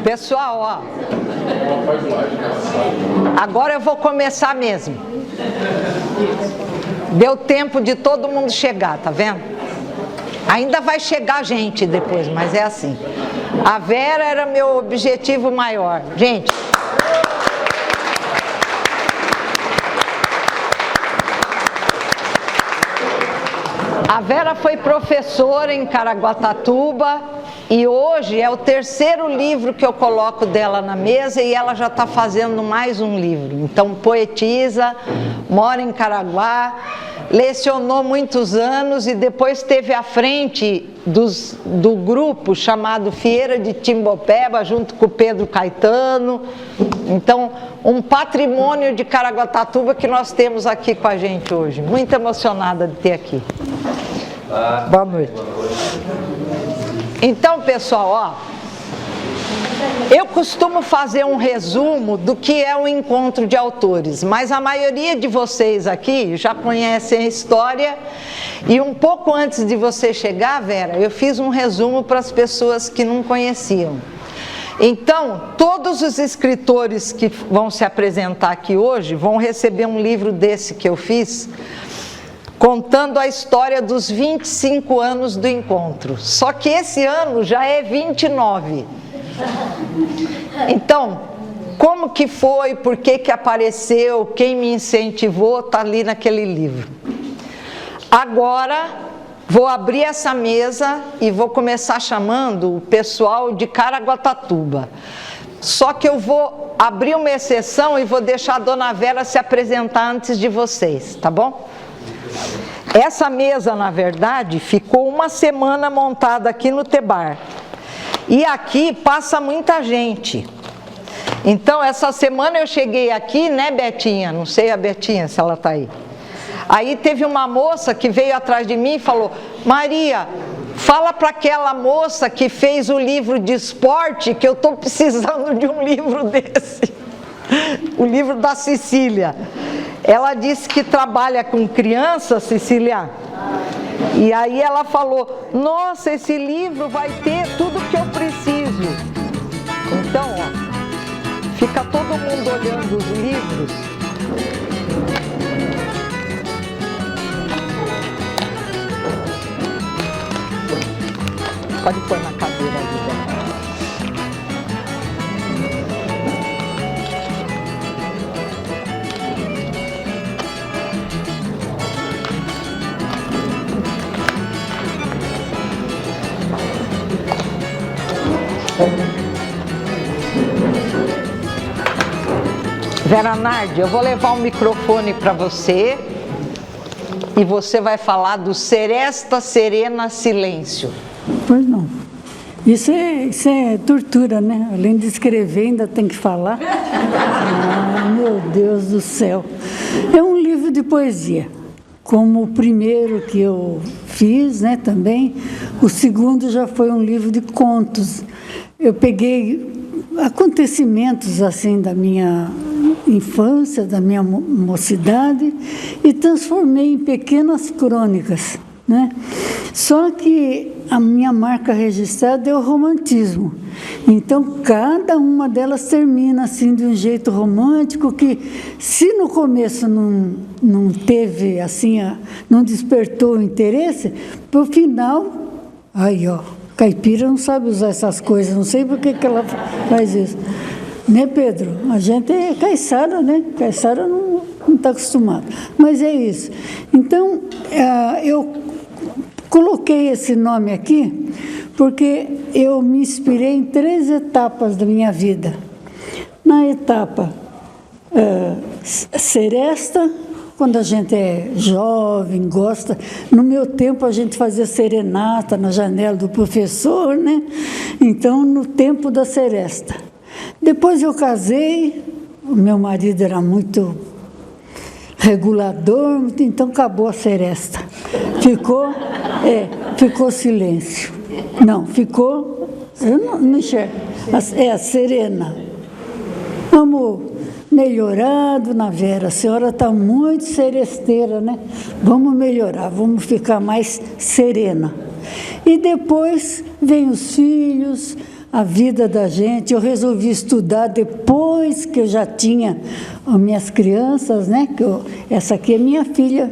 Pessoal, ó, agora eu vou começar mesmo. Deu tempo de todo mundo chegar, tá vendo? Ainda vai chegar gente depois, mas é assim. A Vera era meu objetivo maior. Gente, a Vera foi professora em Caraguatatuba e hoje é o terceiro livro que eu coloco dela na mesa e ela já está fazendo mais um livro. Então, poetisa, mora em Caraguá, lecionou muitos anos e depois esteve à frente do grupo chamado Fieira de Timbopeba, junto com o Pedro Caetano. Então, um patrimônio de Caraguatatuba que nós temos aqui com a gente hoje. Muito emocionada de ter aqui. Boa noite. Então, pessoal, ó, eu costumo fazer um resumo do que é o encontro de autores, mas a maioria de vocês aqui já conhecem a história e um pouco antes de você chegar, Vera, eu fiz um resumo para as pessoas que não conheciam. Então, todos os escritores que vão se apresentar aqui hoje vão receber um livro desse que eu fiz, contando a história dos 25 anos do encontro. Só que esse ano já é 29. Então, como que foi, por que apareceu, quem me incentivou, está ali naquele livro. Agora, vou abrir essa mesa e vou começar chamando o pessoal de Caraguatatuba. Só que eu vou abrir uma exceção e vou deixar a Dona Vera se apresentar antes de vocês, tá bom? Essa mesa, na verdade, ficou uma semana montada aqui no Tebar. E aqui passa muita gente. Então, essa semana eu cheguei aqui, né, Betinha? Não sei a Betinha se ela está aí. Aí teve uma moça que veio atrás de mim e falou: Maria, fala para aquela moça que fez o livro de esporte que eu estou precisando de um livro desse. O livro da Cecília. Ela disse que trabalha com criança, Cecília. E aí ela falou: nossa, esse livro vai ter tudo que eu preciso. Então, ó, fica todo mundo olhando os livros. Pode pôr na cadeira ali. Vera Nardi, eu vou levar um microfone para você e você vai falar do Seresta Serena Silêncio. Pois não. Isso é tortura, né? Além de escrever, ainda tem que falar. Ah, meu Deus do céu. É um livro de poesia, como o primeiro que eu fiz, né, também. O segundo já foi um livro de contos. Eu peguei acontecimentos assim da minha infância, da minha mocidade e transformei em pequenas crônicas, né? Só que a minha marca registrada é o romantismo. Então, cada uma delas termina assim de um jeito romântico que, se no começo não teve assim, não despertou o interesse, pro final, aí ó, caipira não sabe usar essas coisas, não sei por que ela faz isso. Né, Pedro? A gente é caiçara, né? Caiçara não está acostumado. Mas é isso. Então, eu coloquei esse nome aqui porque eu me inspirei em 3 etapas da minha vida. Na etapa seresta, quando a gente é jovem, gosta. No meu tempo, a gente fazia serenata na janela do professor, né? Então, no tempo da seresta. Depois eu casei, o meu marido era muito regulador, então acabou a seresta. Ficou silêncio. Não, ficou, eu não enxergo, a serena. Vamos melhorar, dona Vera, a senhora está muito seresteira, né? Vamos melhorar, vamos ficar mais serena. E depois vem os filhos, a vida da gente. Eu resolvi estudar depois que eu já tinha as minhas crianças, né? Essa aqui é minha filha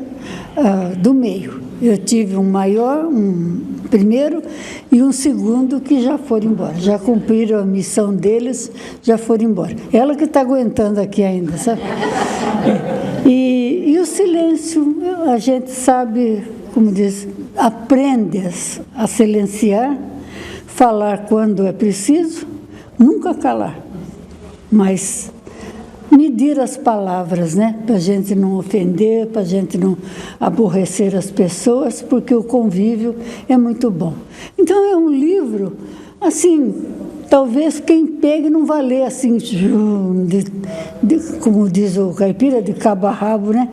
do meio. Eu tive um primeiro e um segundo que já foram embora. Já cumpriram a missão deles, já foram embora. Ela que está aguentando aqui ainda, sabe? E o silêncio, a gente sabe, como diz, aprende a silenciar, falar quando é preciso, nunca calar, mas medir as palavras, né? Para a gente não ofender, para a gente não aborrecer as pessoas, porque o convívio é muito bom. Então é um livro, assim, talvez quem pegue não vá ler assim, como diz o caipira, de cabo a rabo, né?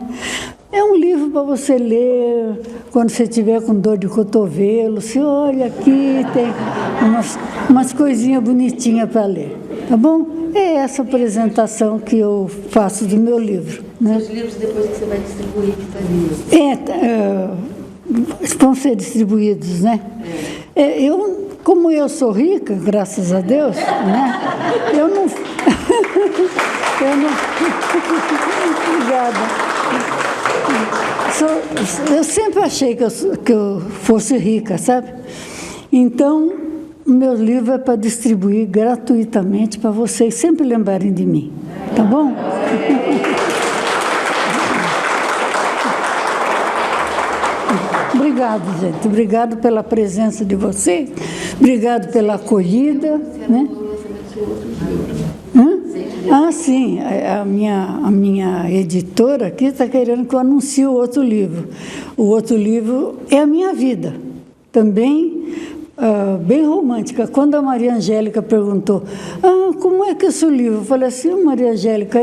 É um livro para você ler quando você estiver com dor de cotovelo. Você olha aqui, tem umas coisinhas bonitinhas para ler, tá bom? É essa apresentação que eu faço do meu livro. Né? Os livros depois que você vai distribuir, que tá vão ser distribuídos, né? Como eu sou rica, graças a Deus, né? Eu não... Obrigada. Eu sempre achei que eu fosse rica, sabe? Então, o meu livro é para distribuir gratuitamente para vocês sempre lembrarem de mim, tá bom? Obrigado, gente. Obrigado pela presença de vocês. Obrigado pela acolhida, né? Ah, sim, a minha editora aqui está querendo que eu anuncie o outro livro. O outro livro é a minha vida, também bem romântica. Quando a Maria Angélica perguntou, como é que é o seu livro? Eu falei assim, Maria Angélica,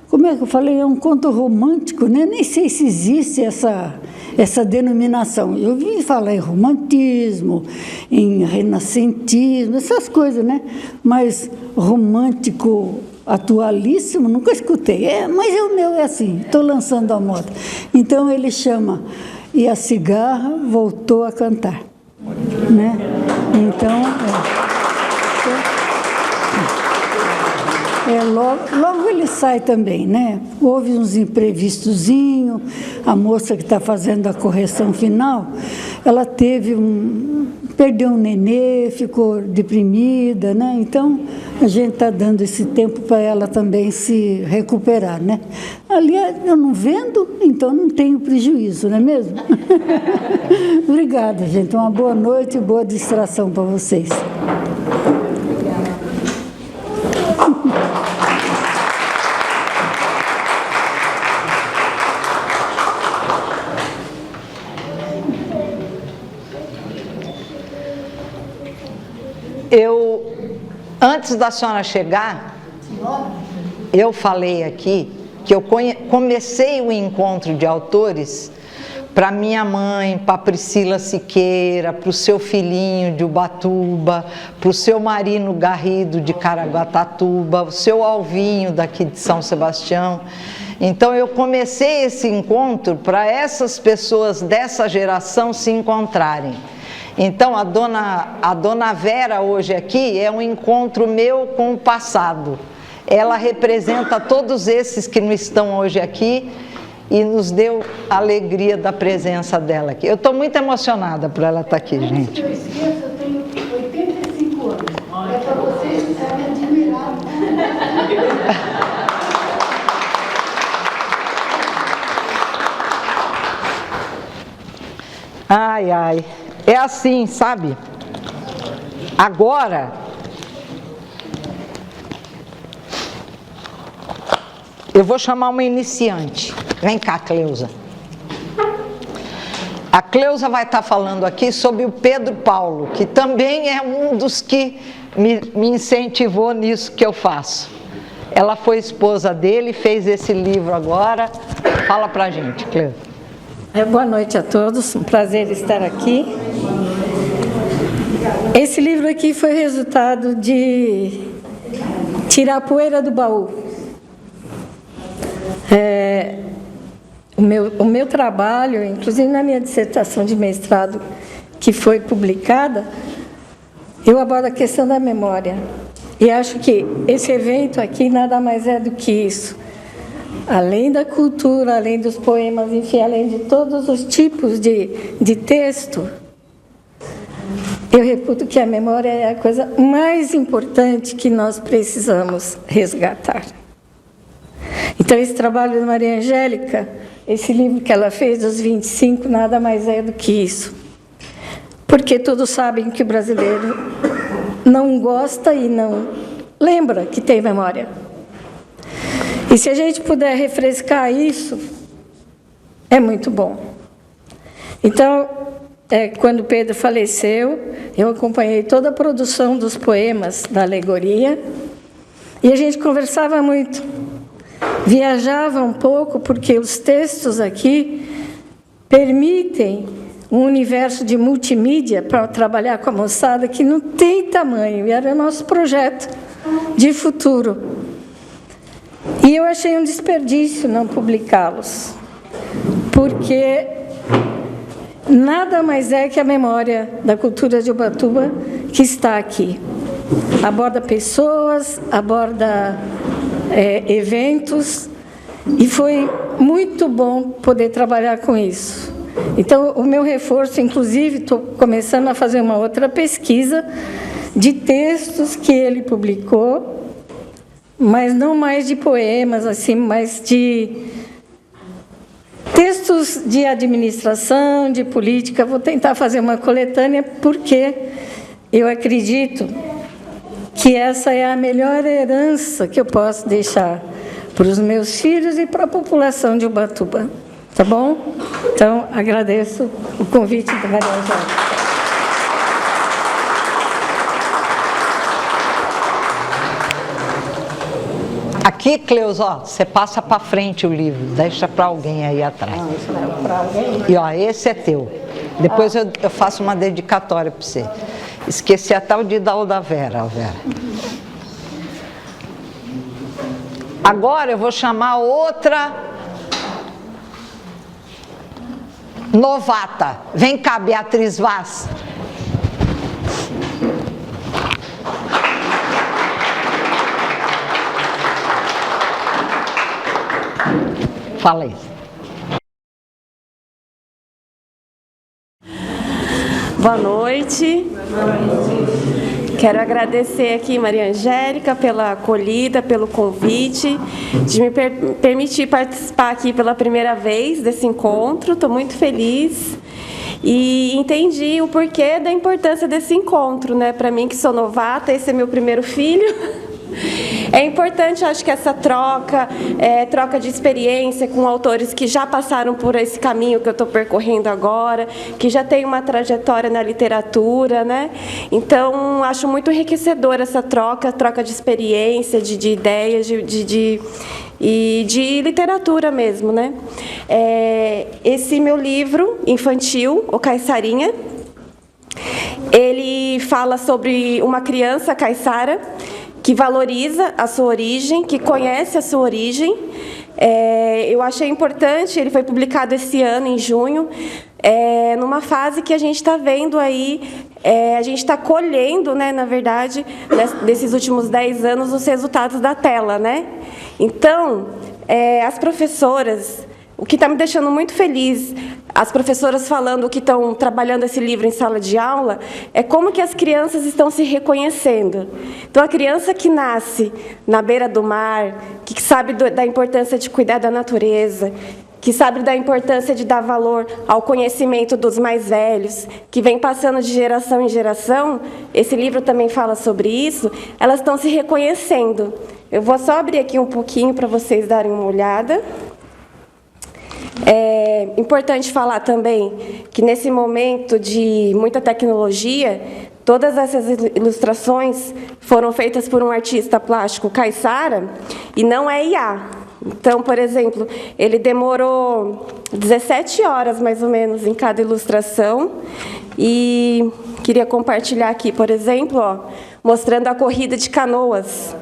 como é que eu falei? É um conto romântico, né? Nem sei se existe essa denominação. Eu vi falar em romantismo, em renascentismo, essas coisas, né? Mas romântico atualíssimo, nunca escutei. Mas o meu é assim, estou lançando a moda. Então ele chama E a Cigarra Voltou a Cantar. Né? Então, logo ele sai também, né? Houve uns imprevistozinhos, a moça que está fazendo a correção final, ela perdeu um nenê, ficou deprimida, né? Então, a gente está dando esse tempo para ela também se recuperar, né? Ali eu não vendo, então não tenho prejuízo, não é mesmo? Obrigada, gente. Uma boa noite e boa distração para vocês. Antes da senhora chegar, eu falei aqui que eu comecei o encontro de autores para minha mãe, para Priscila Siqueira, para o seu filhinho de Ubatuba, para o seu Marino Garrido de Caraguatatuba, o seu Alvinho daqui de São Sebastião. Então eu comecei esse encontro para essas pessoas dessa geração se encontrarem. Então, a dona Vera hoje aqui é um encontro meu com o passado. Ela representa todos esses que não estão hoje aqui e nos deu a alegria da presença dela aqui. Eu estou muito emocionada por ela estar aqui, gente. Eu esqueço, eu tenho 85 anos. É para vocês me admirar. Ai, ai. É assim, sabe? Agora, eu vou chamar uma iniciante. Vem cá, Cleusa. A Cleusa vai estar falando aqui sobre o Pedro Paulo, que também é um dos que me incentivou nisso que eu faço. Ela foi esposa dele, fez esse livro agora. Fala pra gente, Cleusa. Boa noite a todos, um prazer estar aqui. Esse livro aqui foi resultado de tirar a poeira do baú. O meu trabalho, inclusive na minha dissertação de mestrado, que foi publicada, eu abordo a questão da memória. E acho que esse evento aqui nada mais é do que isso. Além da cultura, além dos poemas, enfim, além de todos os tipos de texto, eu reputo que a memória é a coisa mais importante que nós precisamos resgatar. Então, esse trabalho da Maria Angélica, esse livro que ela fez, dos 25, nada mais é do que isso. Porque todos sabem que o brasileiro não gosta e não lembra que tem memória. E se a gente puder refrescar isso, é muito bom. Então, quando Pedro faleceu, eu acompanhei toda a produção dos poemas da alegoria e a gente conversava muito. Viajava um pouco, porque os textos aqui permitem um universo de multimídia para trabalhar com a moçada que não tem tamanho, e era o nosso projeto de futuro. E eu achei um desperdício não publicá-los, porque nada mais é que a memória da cultura de Ubatuba que está aqui. Aborda pessoas, aborda eventos, e foi muito bom poder trabalhar com isso. Então, o meu reforço, inclusive, estou começando a fazer uma outra pesquisa de textos que ele publicou, mas não mais de poemas, assim, mas de textos de administração, de política. Vou tentar fazer uma coletânea, porque eu acredito que essa é a melhor herança que eu posso deixar para os meus filhos e para a população de Ubatuba. Tá bom? Então, agradeço o convite da Maria Angélica. Aqui, Cleusa, ó, você passa para frente o livro, deixa para alguém aí atrás. E ó, esse é teu. Depois eu faço uma dedicatória para você. Esqueci até o de dar o da Vera, Vera. Agora eu vou chamar outra novata. Vem cá, Beatriz Vaz. Fala aí. Boa noite. Quero agradecer aqui, Maria Angélica, pela acolhida, pelo convite, de me permitir participar aqui pela primeira vez desse encontro. Estou muito feliz e entendi o porquê da importância desse encontro, né? Para mim, que sou novata, esse é meu primeiro filho. É importante, acho que essa troca de experiência com autores que já passaram por esse caminho que eu estou percorrendo agora, que já tem uma trajetória na literatura, né? Então, acho muito enriquecedora essa troca de experiência, de ideias, e de literatura mesmo, né? Esse meu livro infantil, O Caiçarinha, ele fala sobre uma criança caiçara que valoriza a sua origem, que conhece a sua origem. Eu achei importante, ele foi publicado esse ano, em junho, numa fase que a gente está vendo aí, a gente está colhendo, né, na verdade, desses últimos 10 anos, os resultados da tela, né? Então, as professoras, o que está me deixando muito feliz, as professoras falando que estão trabalhando esse livro em sala de aula, é como que as crianças estão se reconhecendo. Então, a criança que nasce na beira do mar, que sabe da importância de cuidar da natureza, que sabe da importância de dar valor ao conhecimento dos mais velhos, que vem passando de geração em geração, esse livro também fala sobre isso, elas estão se reconhecendo. Eu vou só abrir aqui um pouquinho para vocês darem uma olhada. É importante falar também que, nesse momento de muita tecnologia, todas essas ilustrações foram feitas por um artista plástico caiçara e não é IA. Então, por exemplo, ele demorou 17 horas, mais ou menos, em cada ilustração. E queria compartilhar aqui, por exemplo, mostrando a corrida de canoas.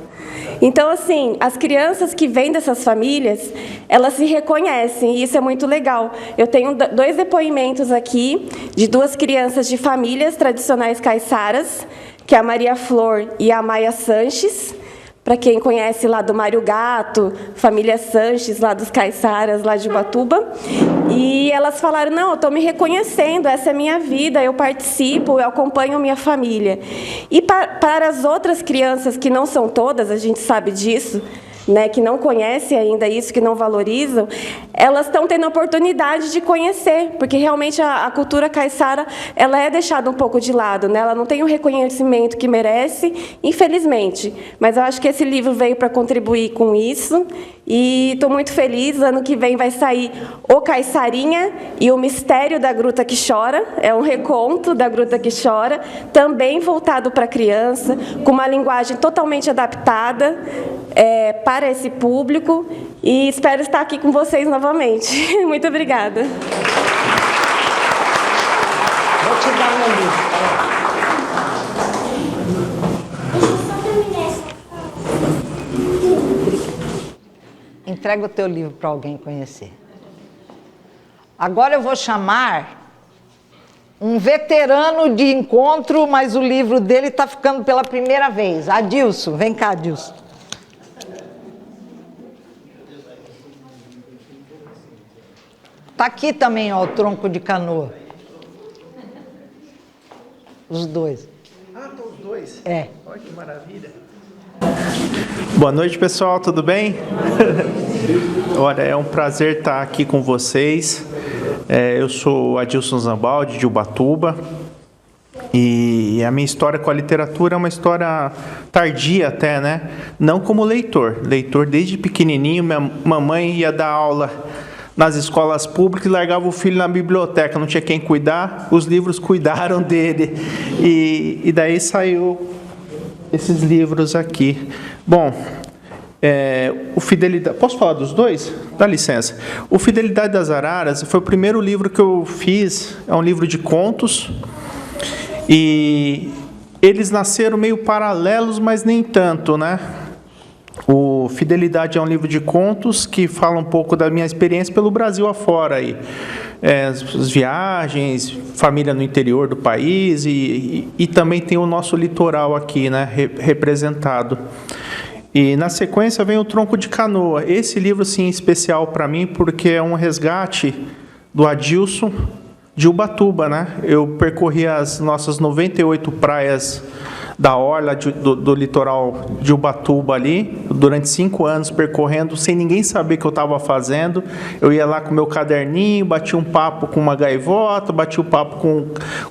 Então, assim, as crianças que vêm dessas famílias, elas se reconhecem, e isso é muito legal. Eu tenho 2 depoimentos aqui de 2 crianças de famílias tradicionais caiçaras, que é a Maria Flor e a Maia Sanches, para quem conhece lá do Mário Gato, família Sanches, lá dos caiçaras, lá de Ubatuba. E elas falaram, não, eu estou me reconhecendo, essa é a minha vida, eu participo, eu acompanho minha família. E para as outras crianças, que não são todas, a gente sabe disso, né, que não conhecem ainda isso, que não valorizam, elas estão tendo a oportunidade de conhecer, porque realmente a cultura caiçara, ela é deixada um pouco de lado, né? Ela não tem o reconhecimento que merece, infelizmente. Mas eu acho que esse livro veio para contribuir com isso, e estou muito feliz. Ano que vem vai sair O Caiçarinha e o Mistério da Gruta que Chora, é um reconto da Gruta que Chora, também voltado para criança, com uma linguagem totalmente adaptada para esse público, e espero estar aqui com vocês novamente. Muito obrigada. Vou te dar meu livro. Entrega o teu livro para alguém conhecer. Agora eu vou chamar um veterano de encontro, mas o livro dele está ficando pela primeira vez. Adilson, vem cá, Adilson. Está aqui também, ó, o Tronco de Canoa. Os 2. Ah, estão os 2? É. Olha que maravilha. Boa noite, pessoal, tudo bem? Olha, é um prazer estar aqui com vocês. Eu sou Adilson Zambaldi, de Ubatuba. E a minha história com a literatura é uma história tardia até, né? Não como leitor. Leitor desde pequenininho, minha mamãe ia dar aula nas escolas públicas e largava o filho na biblioteca, não tinha quem cuidar, os livros cuidaram dele. E daí saiu esses livros aqui. Bom, o Fidelidade... Posso falar dos 2? Dá licença. O Fidelidade das Araras foi o primeiro livro que eu fiz, é um livro de contos, e eles nasceram meio paralelos, mas nem tanto, né? O Fidelidade é um livro de contos que fala um pouco da minha experiência pelo Brasil afora aí. As viagens, família no interior do país e também tem o nosso litoral aqui, né, representado. E na sequência vem o Tronco de Canoa. Esse livro, sim, é especial para mim porque é um resgate do Adilson de Ubatuba, né? Eu percorri as nossas 98 praias da orla do litoral de Ubatuba ali, durante 5 anos percorrendo, sem ninguém saber o que eu estava fazendo. Eu ia lá com meu caderninho, batia um papo com uma gaivota, batia um papo com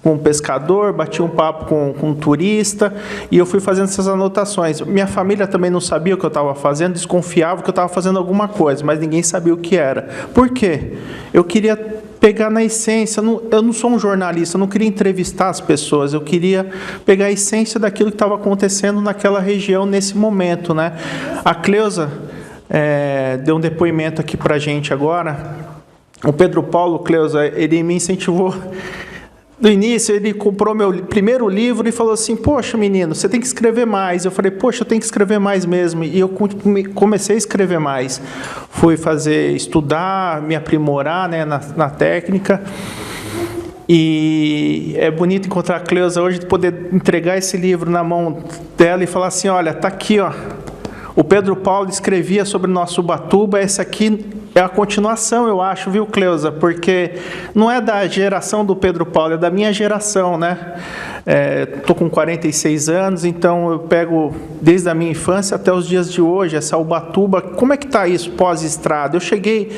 um pescador, batia um papo com um turista, e eu fui fazendo essas anotações. Minha família também não sabia o que eu estava fazendo, desconfiava que eu estava fazendo alguma coisa, mas ninguém sabia o que era. Por quê? Eu queria pegar na essência, eu não sou um jornalista, eu não queria entrevistar as pessoas, eu queria pegar a essência daquilo que estava acontecendo naquela região nesse momento, né? A Cleusa deu um depoimento aqui para a gente agora. O Pedro Paulo, Cleusa, ele me incentivou. No início, ele comprou meu primeiro livro e falou assim, poxa, menino, você tem que escrever mais. Eu falei, poxa, eu tenho que escrever mais mesmo. E eu comecei a escrever mais. Fui estudar, me aprimorar, né, na técnica. E é bonito encontrar a Cleusa hoje, de poder entregar esse livro na mão dela e falar assim, olha, está aqui, ó. O Pedro Paulo escrevia sobre o nosso Ubatuba, esse aqui é a continuação, eu acho, viu, Cleusa? Porque não é da geração do Pedro Paulo, é da minha geração, né? Estou com 46 anos, então eu pego desde a minha infância até os dias de hoje, essa Ubatuba. Como é que está isso pós-estrada? Eu cheguei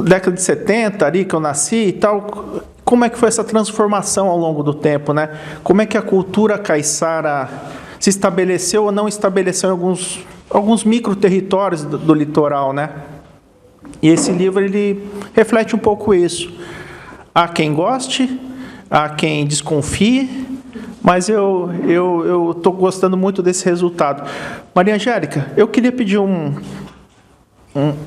década de 70, ali que eu nasci e tal. Como é que foi essa transformação ao longo do tempo, né? Como é que a cultura caiçara se estabeleceu ou não estabeleceu em alguns micro-territórios do litoral, né? E esse livro, ele reflete um pouco isso. Há quem goste, há quem desconfie, mas eu estou gostando muito desse resultado. Maria Angélica, eu queria pedir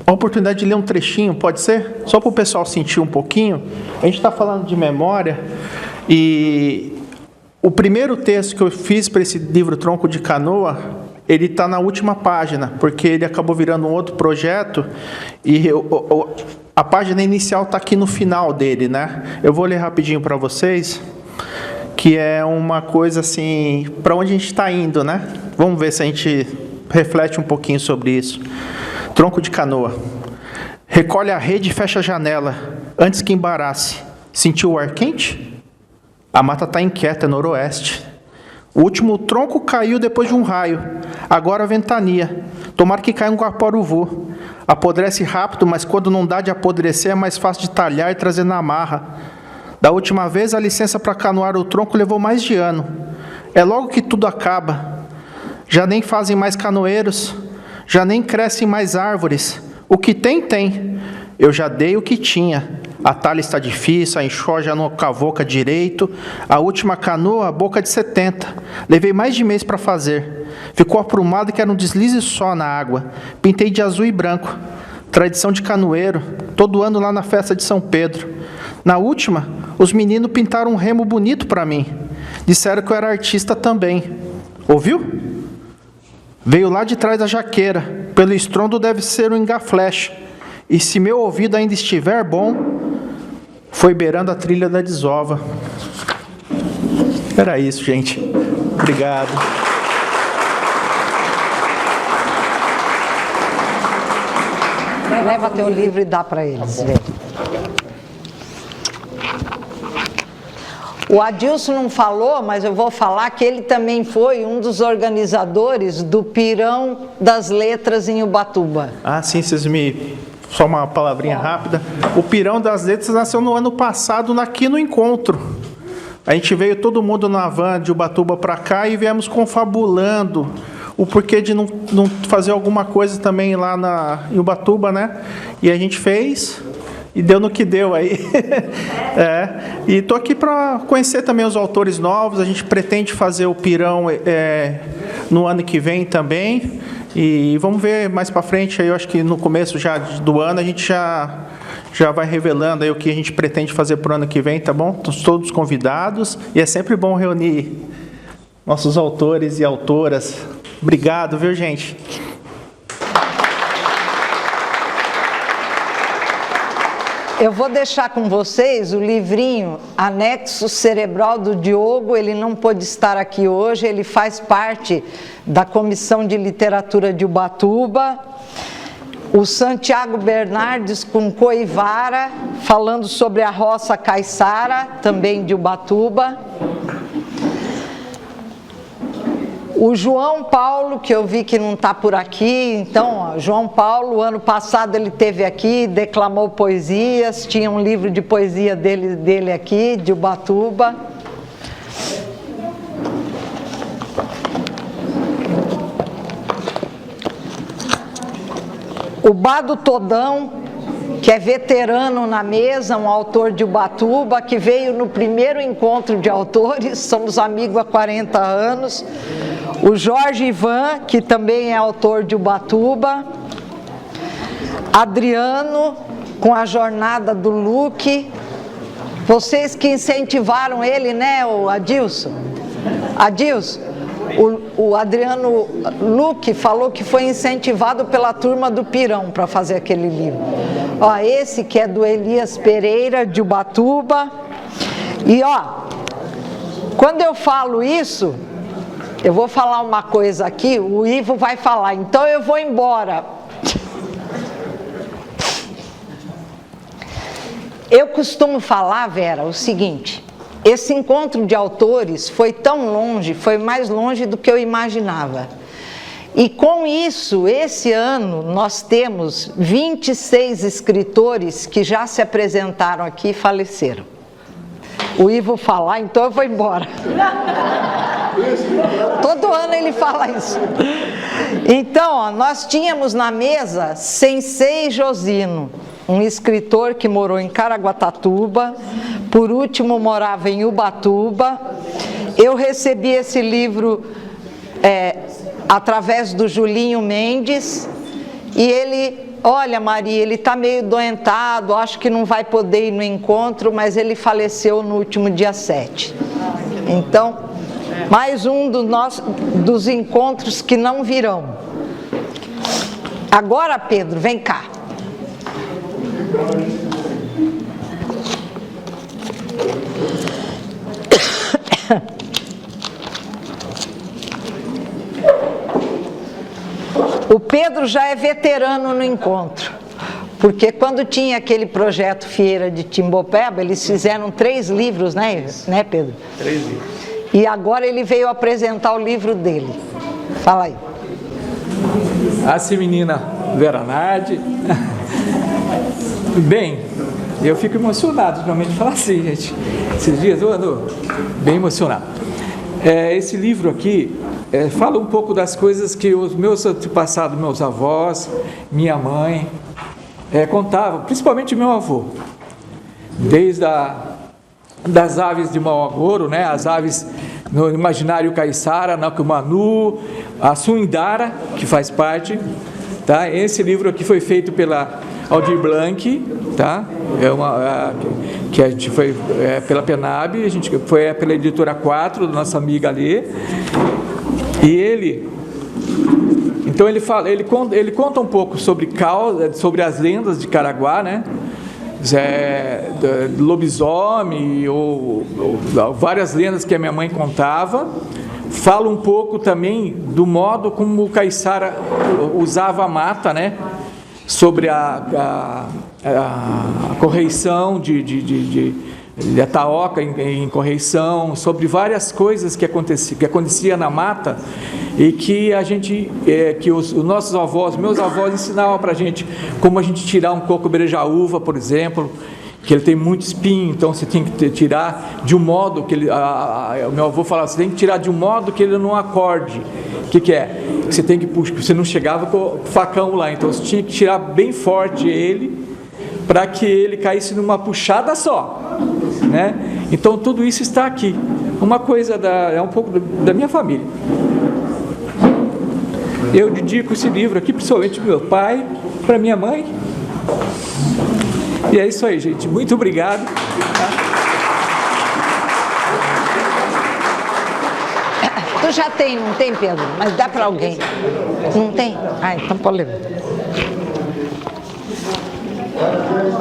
a oportunidade de ler um trechinho, pode ser? Só para o pessoal sentir um pouquinho. A gente está falando de memória, e o primeiro texto que eu fiz para esse livro Tronco de Canoa, ele está na última página, porque ele acabou virando um outro projeto, e a página inicial está aqui no final dele, né? Eu vou ler rapidinho para vocês, que é uma coisa assim, para onde a gente está indo, né? Vamos ver se a gente reflete um pouquinho sobre isso. Tronco de Canoa. Recolhe a rede e fecha a janela, antes que embarace. Sentiu o ar quente? A mata está inquieta, é noroeste. O último tronco caiu depois de um raio. Agora ventania. Tomara que caia um guaporuvu. Apodrece rápido, mas quando não dá de apodrecer, é mais fácil de talhar e trazer na marra. Da última vez, a licença para canoar o tronco levou mais de ano. É logo que tudo acaba. Já nem fazem mais canoeiros. Já nem crescem mais árvores. O que tem, tem. Eu já dei o que tinha. A talha está difícil, a enxó já não cavoca direito. A última canoa, boca de 70. Levei mais de mês para fazer. Ficou aprumado que era um deslize só na água. Pintei de azul e branco. Tradição de canoeiro. Todo ano lá na festa de São Pedro. Na última, os meninos pintaram um remo bonito para mim. Disseram que eu era artista também. Ouviu? Veio lá de trás da jaqueira. Pelo estrondo deve ser um engafleche. E se meu ouvido ainda estiver bom, foi beirando a trilha da desova. Era isso, gente. Obrigado. Leva teu livro e dá para eles. O Adilson não falou, mas eu vou falar que ele também foi um dos organizadores do Pirão das Letras em Ubatuba. Ah, sim, só uma palavrinha rápida. O Pirão das Letras nasceu no ano passado aqui no encontro. A gente veio todo mundo na van de Ubatuba para cá e viemos confabulando o porquê de não fazer alguma coisa também lá em Ubatuba, né? E a gente fez e deu no que deu aí. E estou aqui para conhecer também os autores novos. A gente pretende fazer o Pirão no ano que vem também. E vamos ver mais para frente, aí eu acho que no começo já do ano a gente já vai revelando aí o que a gente pretende fazer para o ano que vem, tá bom? Todos convidados, e é sempre bom reunir nossos autores e autoras. Obrigado, viu, gente? Eu vou deixar com vocês o livrinho Anexo Cerebral do Diogo. Ele não pôde estar aqui hoje, ele faz parte da Comissão de Literatura de Ubatuba. o Santiago Bernardes com Coivara, falando sobre a roça caiçara, também de Ubatuba. O João Paulo, que eu vi que não está por aqui, então, ó, João Paulo, ano passado ele esteve aqui, declamou poesias, tinha um livro de poesia dele aqui, de Ubatuba. O Bado Todão, que é veterano na mesa, um autor de Ubatuba, que veio no primeiro encontro de autores, somos amigos há 40 anos. O Jorge Ivan, que também é autor de Ubatuba. Adriano, com a jornada do Luque. Vocês que incentivaram ele, né, o Adilson? Adilson, o Adriano Luque falou que foi incentivado pela turma do Pirão para fazer aquele livro. Ó, esse que é do Elias Pereira, de Ubatuba. E ó, quando eu falo isso, eu vou falar uma coisa aqui, o Ivo vai falar, então eu vou embora. Eu costumo falar, Vera, o seguinte: esse encontro de autores foi tão longe, foi mais longe do que eu imaginava. E com isso, esse ano, nós temos 26 escritores que já se apresentaram aqui e faleceram. O Ivo falar, então eu vou embora. Todo ano ele fala isso. Então, ó, nós tínhamos na mesa Sensei Josino, um escritor que morou em Caraguatatuba, por último morava em Ubatuba. Eu recebi esse livro através do Julinho Mendes, e ele, olha Maria, ele está meio doentado, acho que não vai poder ir no encontro, mas ele faleceu no último dia 7. Então, mais um dos encontros que não virão. Agora, Pedro, vem cá. O Pedro já é veterano no encontro, porque quando tinha aquele projeto Fieira de Timbopeba, eles fizeram 3 livros, né Pedro? 3 livros. E agora ele veio apresentar o livro dele. Fala aí. Assim, menina Vera Nardi. Bem, eu fico emocionado, normalmente falar assim, gente. Esses dias eu ando bem emocionado. Esse livro aqui fala um pouco das coisas que os meus antepassados, meus avós, minha mãe, contavam, principalmente meu avô. Desde das aves de mau agouro, né? As aves no imaginário caiçara, Nakumanu, a Suindara, que faz parte. Tá? Esse livro aqui foi feito pela Aldir Blanc, tá? Que a gente foi pela Penab, a gente foi pela editora 4, da nossa amiga ali. E ele, então ele conta um pouco sobre as lendas de Caraguá, né? Lobisomem ou várias lendas que a minha mãe contava. Fala um pouco também do modo como o caiçara usava a mata, né? Sobre a correição de taoca em correição, sobre várias coisas que acontecia na mata e que a gente, que os nossos avós, meus avós ensinavam para a gente como a gente tirar um coco berejaúva, por exemplo, que ele tem muito espinho, então você tem que tirar de um modo que ele, o meu avô falava, você tem que tirar de um modo que ele não acorde. O que é? Você tem que puxar, você não chegava com o facão lá, então você tinha que tirar bem forte ele para que ele caísse numa puxada só, né? Então tudo isso está aqui. Uma coisa é um pouco da minha família. Eu dedico esse livro aqui principalmente para meu pai, para minha mãe. E é isso aí, gente. Muito obrigado. Tu já tem, não tem, Pedro? Mas dá para alguém. Não tem? Ah, então pode levar.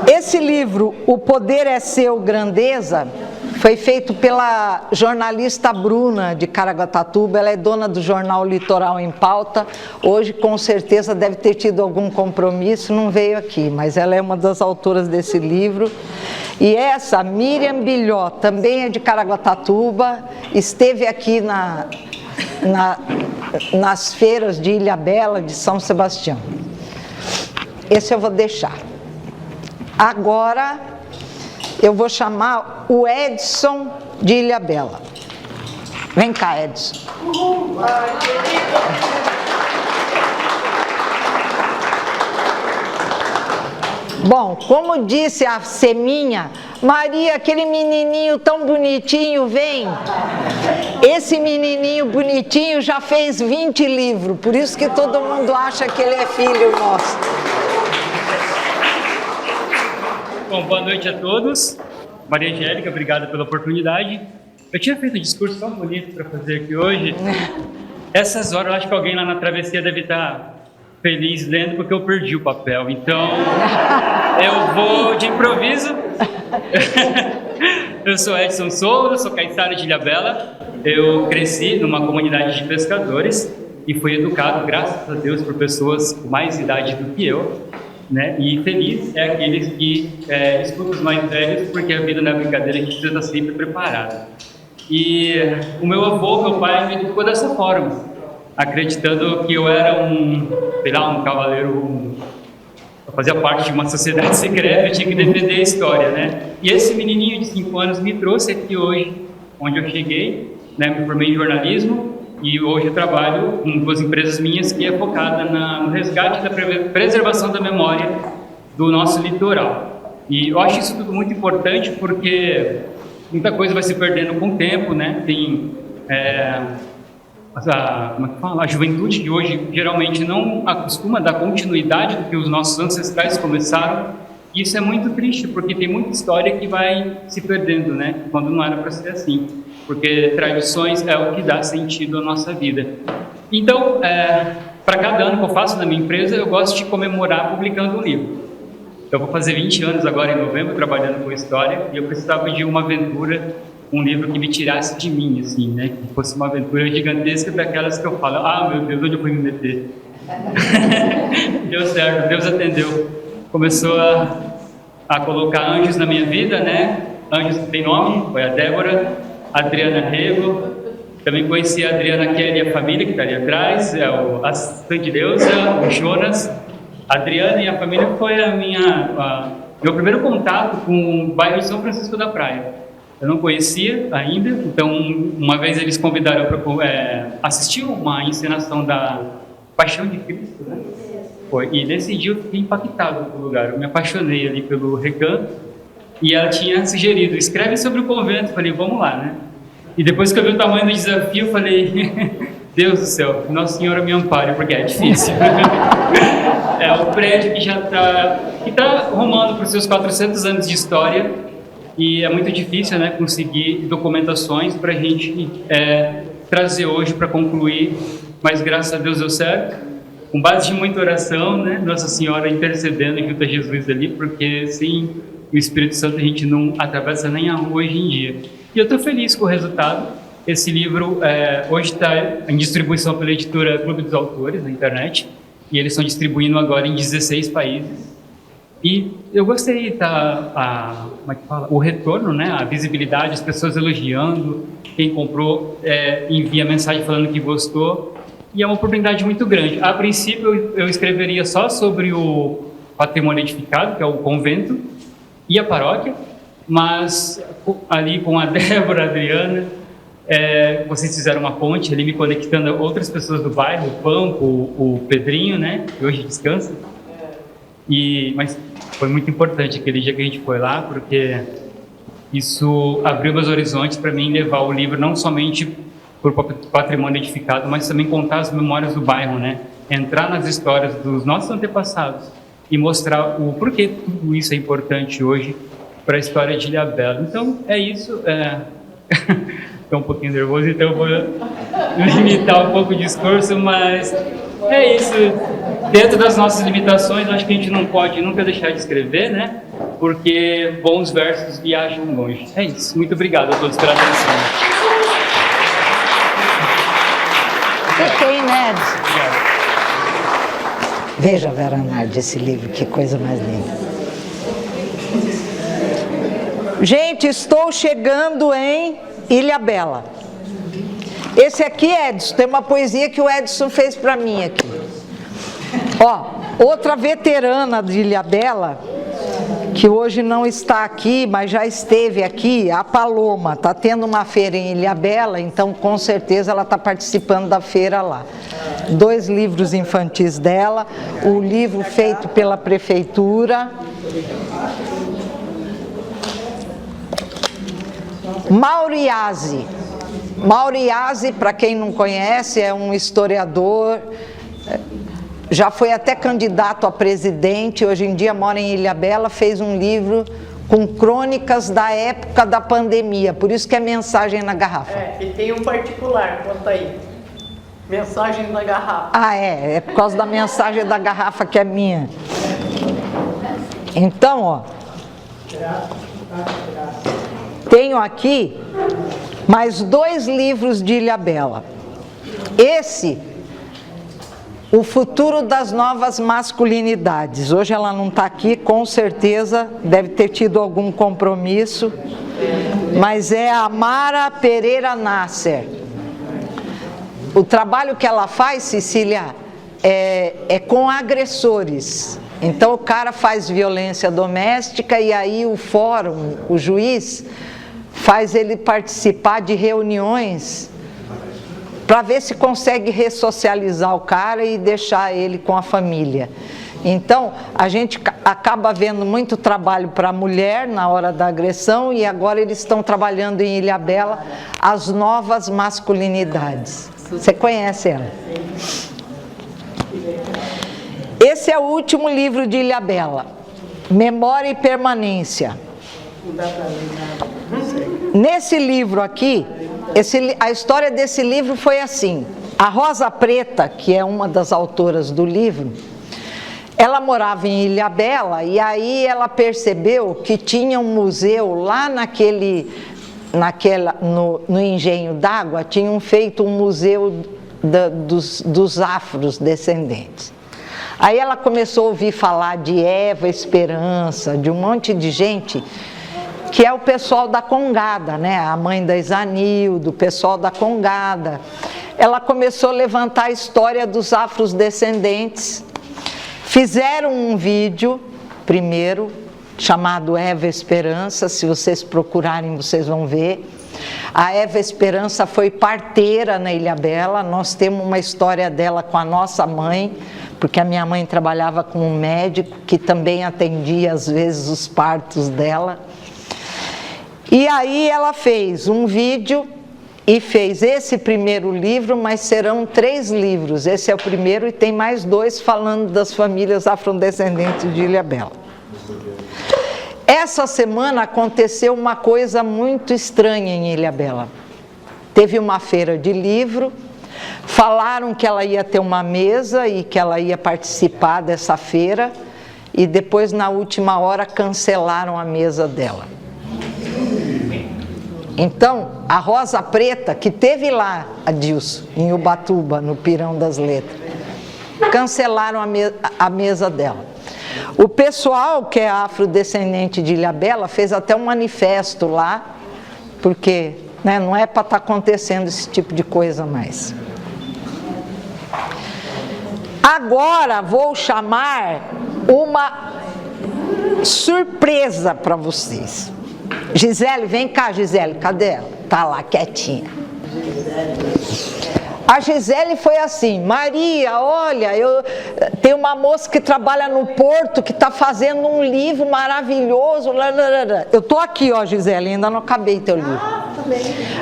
Esse livro, O Poder é Seu, Grandeza, Foi feito pela jornalista Bruna, de Caraguatatuba. Ela é dona do jornal Litoral em Pauta. Hoje, com certeza, deve ter tido algum compromisso, não veio aqui, mas ela é uma das autoras desse livro. E essa, Miriam Bilhó, também é de Caraguatatuba, esteve aqui nas feiras de Ilhabela, de São Sebastião. Esse eu vou deixar. Agora, eu vou chamar o Edson de Ilhabela. Vem cá, Edson. Bom, como disse a Seminha, Maria, aquele menininho tão bonitinho, vem. Esse menininho bonitinho já fez 20 livros, por isso que todo mundo acha que ele é filho nosso. Bom, boa noite a todos. Maria Angélica, obrigado pela oportunidade. Eu tinha feito um discurso tão bonito para fazer aqui hoje. Essas horas, eu acho que alguém lá na travessia deve estar feliz lendo, porque eu perdi o papel. Então, eu vou de improviso. Eu sou Edson Souza, sou caiçara de Ilhabela. Eu cresci numa comunidade de pescadores e fui educado, graças a Deus, por pessoas com mais idade do que eu. Né? E feliz é aqueles que escutam os mais velhos, porque a vida não é brincadeira, a gente precisa estar sempre preparado. E o meu avô, meu pai, me educou dessa forma, acreditando que eu era um cavaleiro, eu fazia parte de uma sociedade secreta, eu tinha que defender a história, né? E esse menininho de 5 anos me trouxe aqui hoje, onde eu cheguei, né? Me formei em jornalismo. E hoje eu trabalho com 2 empresas minhas que é focada no resgate da preservação da memória do nosso litoral. E eu acho isso tudo muito importante porque muita coisa vai se perdendo com o tempo, né? Tem a juventude de hoje geralmente não acostuma dar continuidade do que os nossos ancestrais começaram. E isso é muito triste porque tem muita história que vai se perdendo, né? Quando não era para ser assim. Porque tradições é o que dá sentido à nossa vida. Então, para cada ano que eu faço na minha empresa, eu gosto de comemorar publicando um livro. Eu vou fazer 20 anos agora em novembro, trabalhando com história, e eu precisava de uma aventura, um livro que me tirasse de mim, assim, né? Que fosse uma aventura gigantesca daquelas que eu falo, ah, meu Deus, onde eu fui me meter? Deu certo, Deus atendeu. Começou a colocar anjos na minha vida, né? Anjos que tem nome, foi a Débora, Adriana Rego, também conheci a Adriana Kelly e a família que está ali atrás, a Sante Deusa, o Jonas. A Adriana e a família foi meu primeiro contato com o bairro de São Francisco da Praia. Eu não conhecia ainda, então uma vez eles convidaram para assistir uma encenação da Paixão de Cristo, né? Foi, e nesse dia eu fiquei impactado pelo lugar, eu me apaixonei ali pelo recanto. E ela tinha sugerido, escreve sobre o convento. Falei, vamos lá, né? E depois que eu vi o tamanho do desafio, falei, Deus do céu, Nossa Senhora me ampare, porque é difícil. É o prédio que já está rumando para os seus 400 anos de história. E é muito difícil, né, conseguir documentações para a gente trazer hoje para concluir. Mas graças a Deus deu certo. Com base de muita oração, né? Nossa Senhora intercedendo junto a Jesus ali, porque sim, o Espírito Santo a gente não atravessa nem a rua hoje em dia. E eu estou feliz com o resultado. Esse livro hoje está em distribuição pela editora Clube dos Autores na internet, e eles estão distribuindo agora em 16 países. E eu gostei o retorno, né? A visibilidade, as pessoas elogiando, quem comprou envia mensagem falando que gostou, e é uma oportunidade muito grande. A princípio eu escreveria só sobre o patrimônio edificado, que é o convento, e a paróquia, mas ali com a Débora, a Adriana, vocês fizeram uma ponte ali me conectando a outras pessoas do bairro, o Pampo, o Pedrinho, né, que hoje descansa. Mas foi muito importante aquele dia que a gente foi lá, porque isso abriu meus horizontes para mim levar o livro não somente para o patrimônio edificado, mas também contar as memórias do bairro, né, entrar nas histórias dos nossos antepassados e mostrar o porquê tudo isso é importante hoje para a história de Ilhabela. Então, é isso. Estou um pouquinho nervoso, então eu vou limitar um pouco o discurso, mas é isso. Dentro das nossas limitações, acho que a gente não pode nunca deixar de escrever, né? porque bons versos viajam longe. É isso. Muito obrigado a todos pela atenção. Você tem, né, Edson? Veja, Vera Nardi, esse livro, que coisa mais linda. Gente, estou chegando em Ilhabela. Esse aqui, Edson, tem uma poesia que o Edson fez para mim aqui. Ó, outra veterana de Ilhabela, que hoje não está aqui, mas já esteve aqui, a Paloma. Está tendo uma feira em Ilhabela, então com certeza ela está participando da feira lá. 2 livros infantis dela, o livro feito pela prefeitura. Mauriase. Mauriase, para quem não conhece, é um historiador, já foi até candidato a presidente, hoje em dia mora em Ilhabela, fez um livro com crônicas da época da pandemia, por isso que é Mensagem na Garrafa. E tem um particular, conta aí. Mensagem na Garrafa. Ah, é por causa da Mensagem da Garrafa que é minha. Então, ó, tenho aqui mais 2 livros de Ilhabela. Esse, O Futuro das Novas Masculinidades. Hoje ela não está aqui, com certeza, deve ter tido algum compromisso, mas é a Mara Pereira Nasser. O trabalho que ela faz, Cecília, é com agressores. Então o cara faz violência doméstica e aí o fórum, o juiz, faz ele participar de reuniões para ver se consegue ressocializar o cara e deixar ele com a família. Então, a gente acaba vendo muito trabalho para a mulher na hora da agressão e agora eles estão trabalhando em Ilhabela as novas masculinidades. Você conhece ela? Esse é o último livro de Ilhabela, Memória e Permanência. Nesse livro aqui, a história desse livro foi assim. A Rosa Preta, que é uma das autoras do livro, ela morava em Ilhabela e aí ela percebeu que tinha um museu lá no Engenho d'Água, tinham feito um museu dos afrodescendentes. Aí ela começou a ouvir falar de Eva Esperança, de um monte de gente, que é o pessoal da Congada, né? A mãe da Isanildo, o pessoal da Congada. Ela começou a levantar a história dos afrodescendentes. Fizeram um vídeo, primeiro, chamado Eva Esperança, se vocês procurarem vocês vão ver. A Eva Esperança foi parteira na Ilhabela, nós temos uma história dela com a nossa mãe, porque a minha mãe trabalhava com um médico que também atendia às vezes os partos dela. E aí ela fez um vídeo e fez esse primeiro livro, mas serão 3 livros. Esse é o primeiro e tem mais 2 falando das famílias afrodescendentes de Ilhabela. Essa semana aconteceu uma coisa muito estranha em Ilhabela. Teve uma feira de livro, falaram que ela ia ter uma mesa e que ela ia participar dessa feira e depois na última hora cancelaram a mesa dela. Então, a Rosa Preta, que teve lá, Adilson, em Ubatuba, no Pirão das Letras, cancelaram a mesa dela. O pessoal que é afrodescendente de Ilhabela fez até um manifesto lá, porque não é para estar acontecendo esse tipo de coisa mais. Agora vou chamar uma surpresa para vocês. Gisele, vem cá, Gisele, cadê ela? Tá lá, quietinha. A Gisele foi assim: Maria, olha, tem uma moça que trabalha no Porto que está fazendo um livro maravilhoso. Eu tô aqui, ó, Gisele, ainda não acabei teu livro.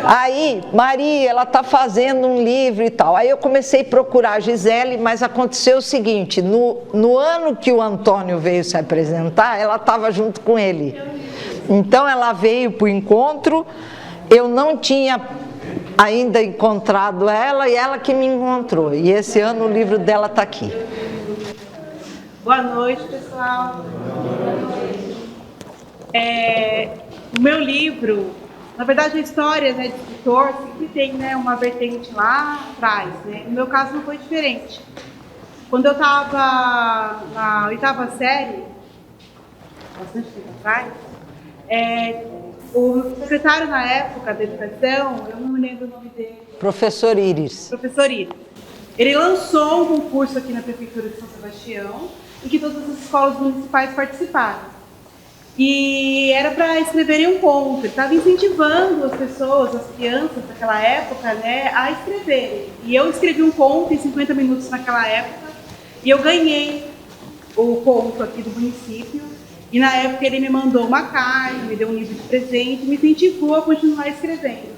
Aí, Maria, ela está fazendo um livro e tal. Aí eu comecei a procurar a Gisele, mas aconteceu o seguinte: no ano que o Antônio veio se apresentar, ela estava junto com ele. Então ela veio para o encontro, eu não tinha ainda encontrado ela e ela que me encontrou. E esse ano o livro dela está aqui. Boa noite, pessoal. O meu livro, na verdade, a história, né, de escritor sempre tem, né, uma vertente lá atrás, né? No meu caso não foi diferente. Quando eu estava na 8ª série, bastante tempo atrás, o secretário na época da educação, eu não me lembro o nome dele. Professor Íris. Professor Íris. Ele lançou um concurso aqui na Prefeitura de São Sebastião, em que todas as escolas municipais participaram. E era para escreverem um conto. Ele estava incentivando as pessoas, as crianças daquela época, né, a escreverem. E eu escrevi um conto em 50 minutos naquela época, e eu ganhei o conto aqui do município. E na época ele me mandou uma carta, me deu um livro de presente, me incentivou a continuar escrevendo.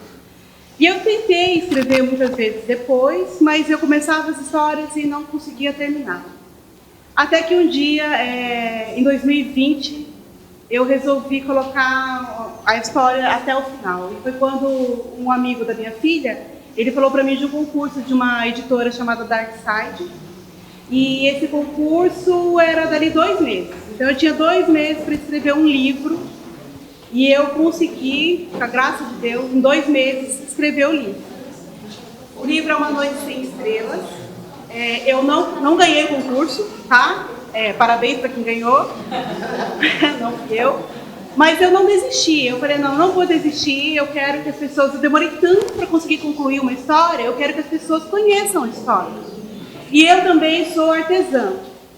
E eu tentei escrever muitas vezes depois, mas eu começava as histórias e não conseguia terminar. Até que um dia, em 2020, eu resolvi colocar a história até o final. E foi quando um amigo da minha filha, ele falou para mim de um concurso de uma editora chamada Darkside. E esse concurso era dali 2 meses. Então eu tinha 2 meses para escrever um livro. E eu consegui, com a graça de Deus, em 2 meses, escrever o livro. O livro é Uma Noite Sem Estrelas. Eu não ganhei o concurso, tá? Parabéns para quem ganhou, não fui eu. Mas eu não desisti, eu falei, não vou desistir, eu quero que as pessoas... Eu demorei tanto para conseguir concluir uma história, eu quero que as pessoas conheçam a história. E eu também sou artesã.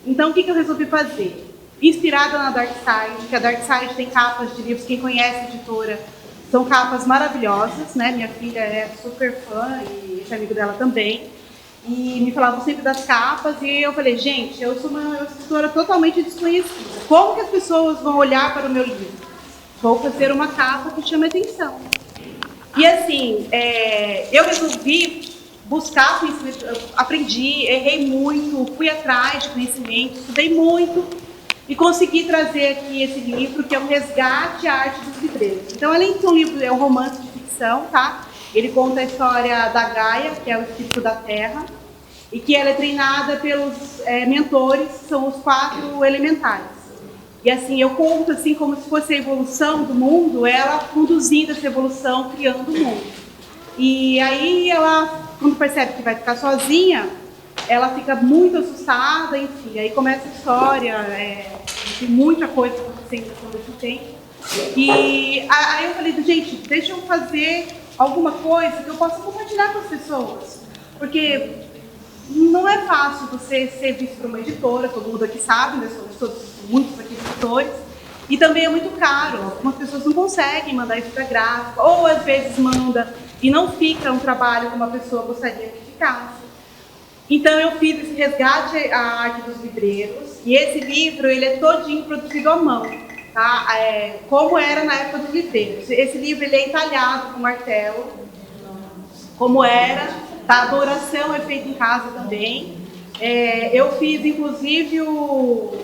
Então, o que eu resolvi fazer? Inspirada na Darkside, que a Darkside tem capas de livros, quem conhece a editora, são capas maravilhosas, né? Minha filha é super fã e esse amigo dela também. E me falavam sempre das capas, e eu falei, gente, eu sou uma escritora totalmente desconhecida. Como que as pessoas vão olhar para o meu livro? Vou fazer uma capa que chame atenção. E assim, eu resolvi buscar conhecimento, aprendi, errei muito, fui atrás de conhecimento, estudei muito e consegui trazer aqui esse livro, que é um resgate à arte dos livreiros. Então, além de ser um livro, é um romance de ficção, tá? Ele conta a história da Gaia, que é o espírito da Terra, e que ela é treinada pelos mentores, que são os 4 elementais. E assim, eu conto assim como se fosse a evolução do mundo, ela conduzindo essa evolução, criando o mundo. E aí ela, quando percebe que vai ficar sozinha, ela fica muito assustada, enfim, aí começa a história, tem muita coisa acontecendo todo esse tempo. E aí eu falei, gente, deixa eu fazer alguma coisa que eu possa compartilhar com as pessoas, porque não é fácil você ser visto por uma editora, todo mundo aqui sabe, né? Somos muitos aqui editores, e também é muito caro, algumas pessoas não conseguem mandar isso para gráfica, ou às vezes manda e não fica um trabalho como a pessoa gostaria que ficasse. Então eu fiz esse resgate à arte dos livreiros, e esse livro ele é todinho produzido à mão. Tá? Como era na época dos livreiros. Esse livro ele é entalhado com martelo, como era, tá? A douração é feita em casa também. Eu fiz, inclusive, o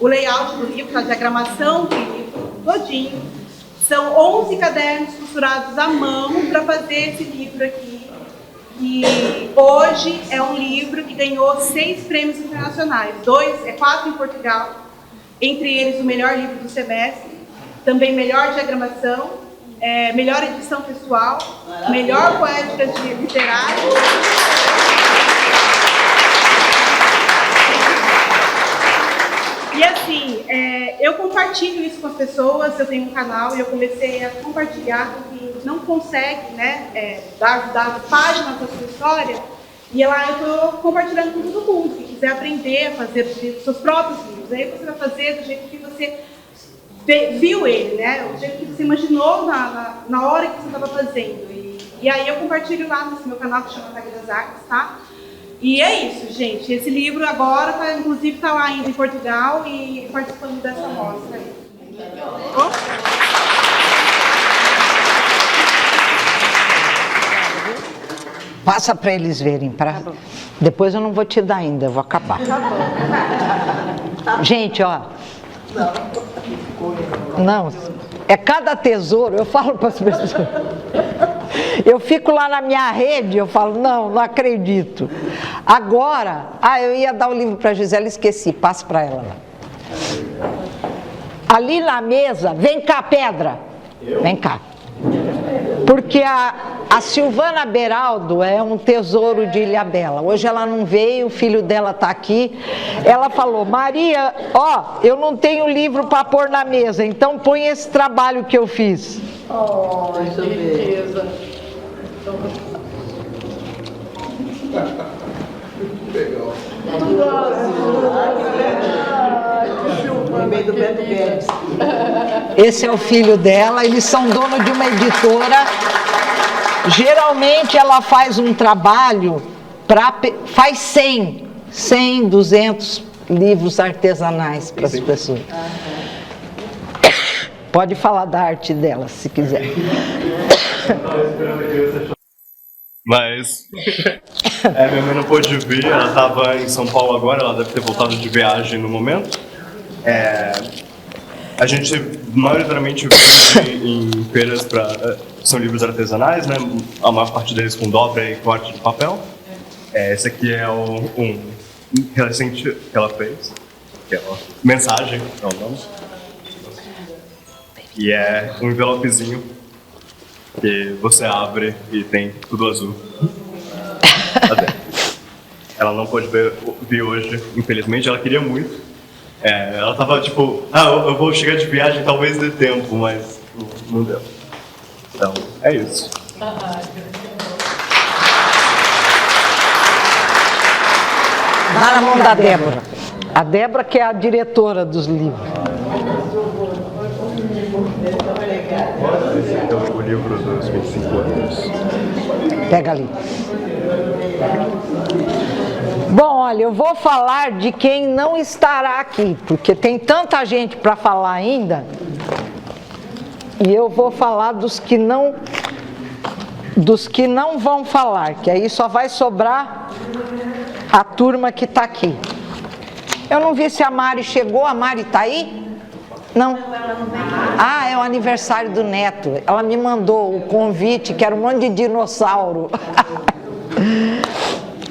layout do livro, a diagramação do livro, todinho. São 11 cadernos costurados à mão para fazer esse livro aqui. E hoje é um livro que ganhou 6 prêmios internacionais, 4 em Portugal, entre eles o melhor livro do semestre, também melhor diagramação, melhor edição textual, melhor poética literária. E assim, eu compartilho isso com as pessoas, eu tenho um canal e eu comecei a compartilhar com quem não consegue, né, dar página para a sua história, e lá eu estou compartilhando com todo mundo. Quem quiser aprender a fazer os seus próprios livros, aí você vai fazer do jeito que você viu ele, né? Do jeito que você imaginou na hora que você estava fazendo. E aí eu compartilho lá no meu canal que chama Tag das Artes, tá? E é isso, gente. Esse livro agora, inclusive, está lá ainda em Portugal e participando dessa mostra aí. Passa para eles verem, depois eu não vou te dar ainda, eu vou acabar. Gente, ó. Não, é cada tesouro, eu falo para as pessoas. Eu fico lá na minha rede, eu falo, não acredito. Agora, eu ia dar o livro para a Gisela, esqueci, passa para ela lá. Ali na mesa, vem cá, Pedra. Vem cá. Porque a Silvana Beraldo é um tesouro de Ilhabela. Hoje ela não veio, o filho dela está aqui. Ela falou, Maria, ó, eu não tenho livro para pôr na mesa, então põe esse trabalho que eu fiz. Oh, que beleza. Legal. Esse é o filho dela, eles são donos de uma editora. Geralmente ela faz um trabalho, faz 100, 200 livros artesanais para as pessoas. Pode falar da arte dela, se quiser. Mas minha mãe não pôde vir, ela estava em São Paulo agora, ela deve ter voltado de viagem no momento. A gente maioritariamente vende em feiras são livros artesanais, né? A maior parte deles com dobra e corte de papel. Esse aqui é um recente que ela fez, que é uma mensagem, é o nome. E é um envelopezinho que você abre e tem tudo azul. Ela não pôde vir hoje, infelizmente, ela queria muito. Ela tava tipo, eu vou chegar de viagem, talvez dê tempo, mas não deu. Então, é isso. Dá na mão da Débora. A Débora que é a diretora dos livros. Esse é o livro dos 25 anos. Pega ali. Bom, olha, eu vou falar de quem não estará aqui, porque tem tanta gente para falar ainda, e eu vou falar dos que não vão falar, que aí só vai sobrar a turma que está aqui. Eu não vi se a Mari chegou, a Mari está aí? Não. Ah, é o aniversário do neto. Ela me mandou o convite, que era um monte de dinossauro.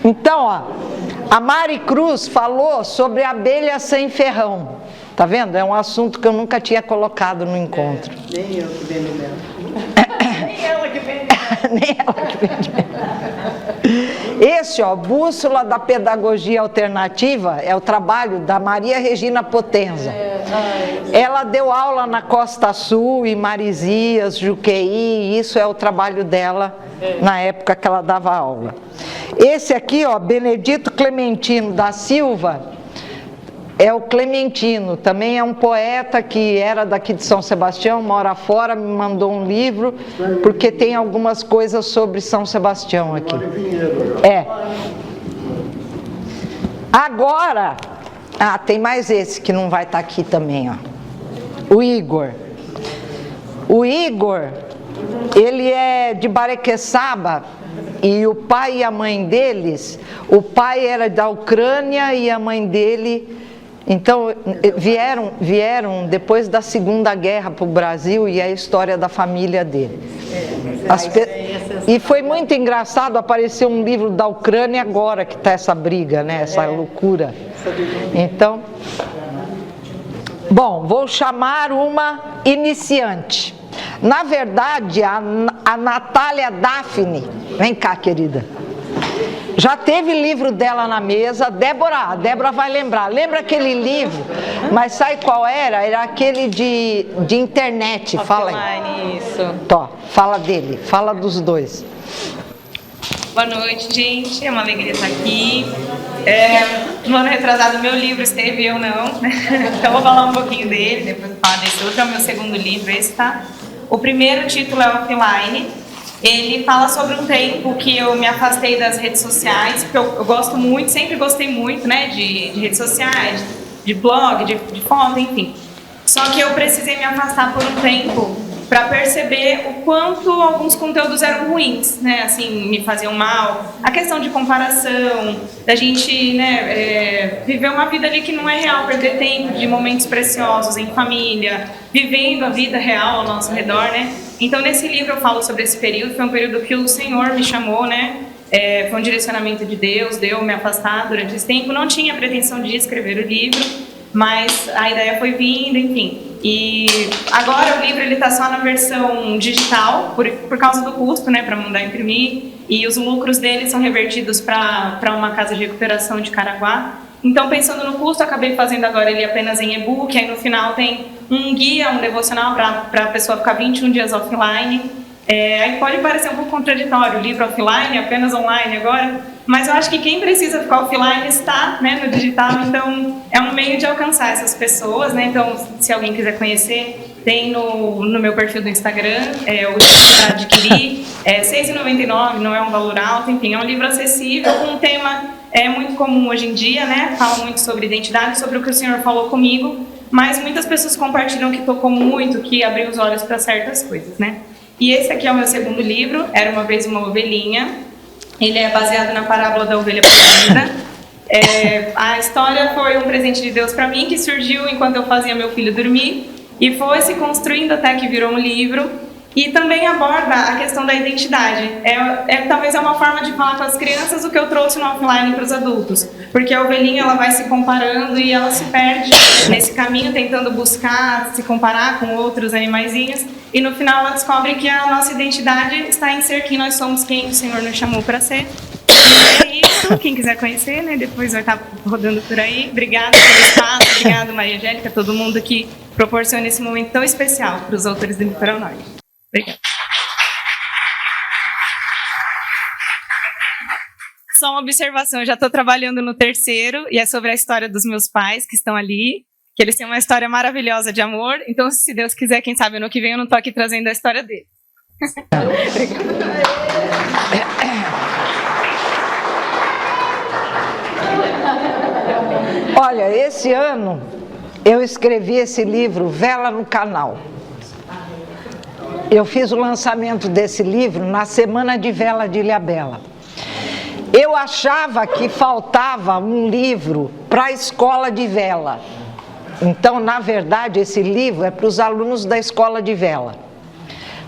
Então, ó, a Mari Cruz falou sobre abelha sem ferrão. Tá vendo? É um assunto que eu nunca tinha colocado no encontro. Nem eu que vendo dela. Nem ela que vende. Nem ela que vende. Esse, ó, Bússola da Pedagogia Alternativa, é o trabalho da Maria Regina Potenza. Ela deu aula na Costa Sul, em Marizias, Juqueí, isso é o trabalho dela na época que ela dava aula. Esse aqui, ó, Benedito Clementino da Silva, é o Clementino, também é um poeta que era daqui de São Sebastião, mora fora, me mandou um livro, porque tem algumas coisas sobre São Sebastião aqui. Agora, tem mais esse que não vai estar aqui também, ó. O Igor. O Igor, ele é de Barequeçaba, e o pai e a mãe deles, o pai era da Ucrânia e a mãe dele, então vieram depois da Segunda Guerra para o Brasil, e é a história da família dele. E foi muito engraçado, aparecer um livro da Ucrânia agora que está essa briga, né? Essa loucura. Então, bom, vou chamar uma iniciante. Na verdade, a Natália Daphne, vem cá, querida, já teve livro dela na mesa. A Débora vai lembrar. Lembra aquele livro? Mas sabe qual era? Era aquele de internet. Fala aí. Isso. Tó, fala dele, fala dos dois. Boa noite, gente. É uma alegria estar aqui. No ano retrasado, meu livro esteve, eu não. Então, eu vou falar um pouquinho dele, depois falar desse outro. É o meu segundo livro, esse, tá? O primeiro título é Offline. Ele fala sobre um tempo que eu me afastei das redes sociais, porque eu gosto muito, sempre gostei muito, né, de redes sociais, de blog, de foto, enfim. Só que eu precisei me afastar por um tempo para perceber o quanto alguns conteúdos eram ruins, né, assim, me faziam mal. A questão de comparação, da gente, né, viver uma vida ali que não é real, perder tempo de momentos preciosos em família, vivendo a vida real ao nosso redor, né. Então, nesse livro eu falo sobre esse período, foi um período que o Senhor me chamou, né, foi um direcionamento de Deus, deu me afastar durante esse tempo. Não tinha pretensão de escrever o livro, mas a ideia foi vindo, enfim. E agora o livro está só na versão digital, por causa do custo, né, para mandar imprimir, e os lucros dele são revertidos para uma casa de recuperação de Caraguá. Então, pensando no custo, acabei fazendo agora ele apenas em e-book, aí no final tem um guia, um devocional para a pessoa ficar 21 dias offline. Aí pode parecer um pouco contraditório, o livro offline, apenas online agora, mas eu acho que quem precisa ficar offline está, né, no digital, então é um meio de alcançar essas pessoas, né? Então, se alguém quiser conhecer, tem no meu perfil do Instagram, o link para adquirir, R$ 6,99, não é um valor alto, enfim, é um livro acessível, com um tema muito comum hoje em dia, né? Fala muito sobre identidade, sobre o que o senhor falou comigo, mas muitas pessoas compartilham que tocou muito, que abriu os olhos para certas coisas, né? E esse aqui é o meu segundo livro, Era Uma Vez Uma Ovelhinha. Ele é baseado na parábola da ovelha perdida. A história foi um presente de Deus para mim, que surgiu enquanto eu fazia meu filho dormir, e foi se construindo até que virou um livro. E também aborda a questão da identidade. Talvez é uma forma de falar com as crianças o que eu trouxe no offline para os adultos. Porque a ovelhinha ela vai se comparando e ela se perde nesse caminho, tentando buscar, se comparar com outros animaizinhos. E no final ela descobre que a nossa identidade está em ser quem nós somos, quem o Senhor nos chamou para ser. E é isso, quem quiser conhecer, né, depois vai estar rodando por aí. Obrigada pelo espaço, obrigada Maria Angélica, todo mundo que proporciona esse momento tão especial para os autores do Litoral Norte. Obrigada. Só uma observação, eu já estou trabalhando no terceiro e é sobre a história dos meus pais que estão ali, que eles têm uma história maravilhosa de amor, então se Deus quiser, quem sabe ano que vem eu não estou aqui trazendo a história dele. Olha, esse ano eu escrevi esse livro, Vela no Canal. Eu fiz o lançamento desse livro na Semana de Vela de Ilhabela. Eu achava que faltava um livro para a escola de vela. Então, na verdade, esse livro é para os alunos da escola de vela.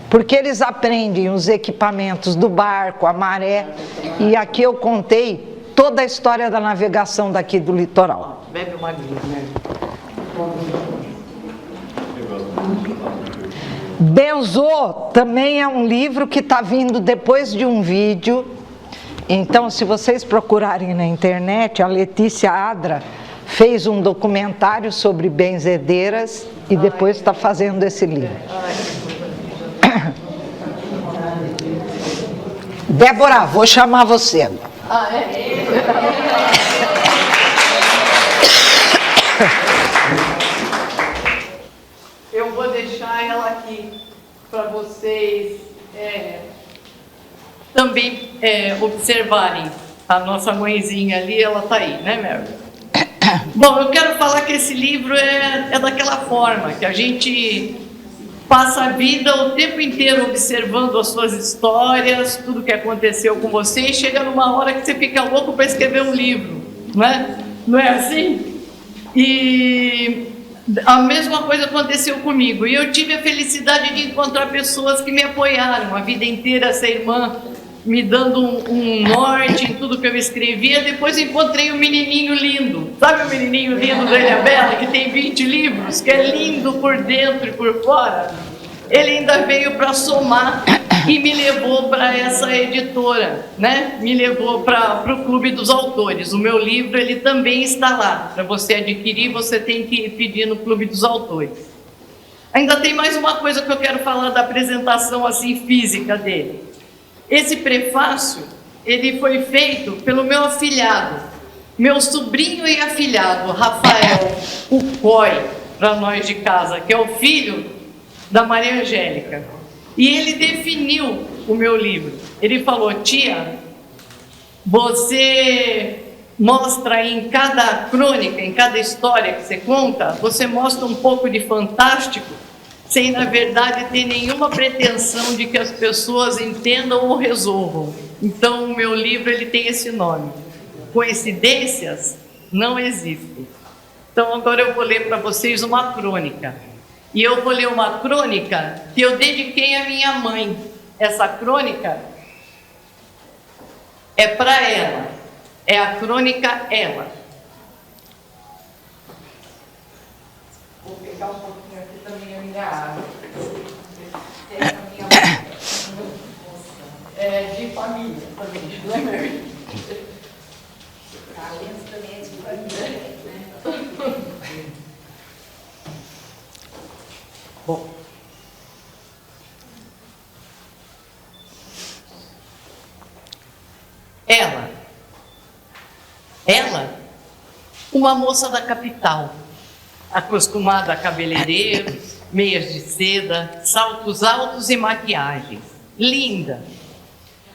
Porque eles aprendem os equipamentos do barco, a maré, e aqui eu contei toda a história da navegação daqui do litoral. Bebe uma aguinha, né? Benzô também é um livro que está vindo depois de um vídeo. Então, se vocês procurarem na internet, a Letícia Adra fez um documentário sobre benzedeiras e depois está fazendo esse livro. Débora, vou chamar você. Eu vou deixar ela aqui para vocês também observarem. A nossa mãezinha ali, ela está aí, né, Mary? Bom, eu quero falar que esse livro é daquela forma, que a gente passa a vida o tempo inteiro observando as suas histórias, tudo que aconteceu com você, e chega numa hora que você fica louco para escrever um livro, não é? Não é assim? E a mesma coisa aconteceu comigo, e eu tive a felicidade de encontrar pessoas que me apoiaram a vida inteira, essa irmã me dando um norte em tudo que eu escrevia. Depois encontrei um menininho lindo, sabe o menininho lindo da Ilhabela, que tem 20 livros, que é lindo por dentro e por fora? Ele ainda veio para somar e me levou para essa editora, né? Me levou para o Clube dos Autores. O meu livro, ele também está lá. Para você adquirir, você tem que pedir no Clube dos Autores. Ainda tem mais uma coisa que eu quero falar da apresentação assim física dele. Esse prefácio, ele foi feito pelo meu afilhado, meu sobrinho e afilhado, Rafael Ucói, para nós de casa, que é o filho da Maria Angélica. E ele definiu o meu livro. Ele falou: tia, você mostra em cada crônica, em cada história que você conta, você mostra um pouco de fantástico, sem, na verdade, ter nenhuma pretensão de que as pessoas entendam ou resolvam. Então, o meu livro, ele tem esse nome. Coincidências não existem. Então, agora eu vou ler para vocês uma crônica. E eu vou ler uma crônica que eu dediquei à minha mãe. Essa crônica é para ela. É a crônica Ela. Vou pegar um pouquinho aqui também. É de família também, não é mesmo? Talentos também é de família, né? Bom. Ela, uma moça da capital, acostumada a cabeleireiros, meias de seda, saltos altos e maquiagem. Linda.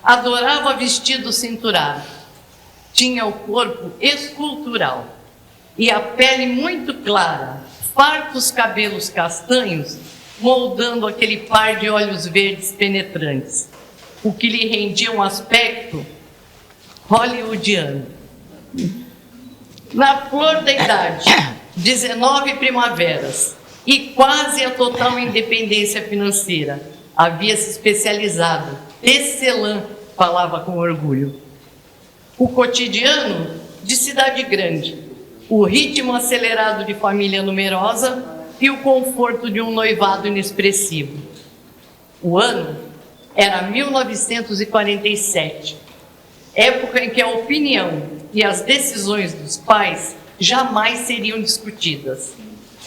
Adorava vestido cinturado. Tinha o corpo escultural e a pele muito clara, fartos cabelos castanhos, moldando aquele par de olhos verdes penetrantes, o que lhe rendia um aspecto hollywoodiano. Na flor da idade, 19 primaveras e quase a total independência financeira, havia se especializado, tecelã, falava com orgulho. O cotidiano de cidade grande, o ritmo acelerado de família numerosa e o conforto de um noivado inexpressivo. O ano era 1947, época em que a opinião e as decisões dos pais jamais seriam discutidas,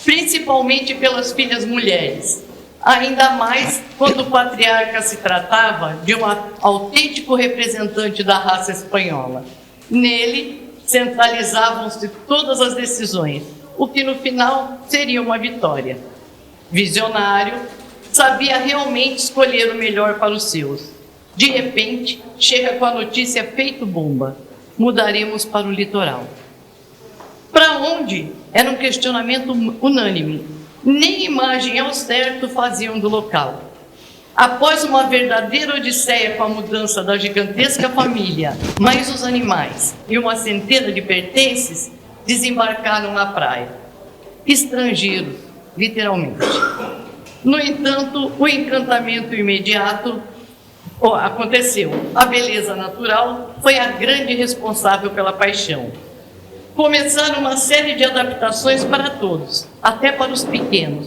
principalmente pelas filhas mulheres, ainda mais quando o patriarca se tratava de um autêntico representante da raça espanhola. Nele centralizavam-se todas as decisões, o que no final seria uma vitória. Visionário, sabia realmente escolher o melhor para os seus. De repente, chega com a notícia feito bomba: mudaremos para o litoral. Para onde? Era um questionamento unânime. Nem imagem ao certo faziam do local. Após uma verdadeira odisseia com a mudança da gigantesca família, mais os animais e uma centena de pertences, desembarcaram na praia. Estrangeiros, literalmente. No entanto, o encantamento imediato aconteceu. A beleza natural foi a grande responsável pela paixão. Começaram uma série de adaptações para todos, até para os pequenos.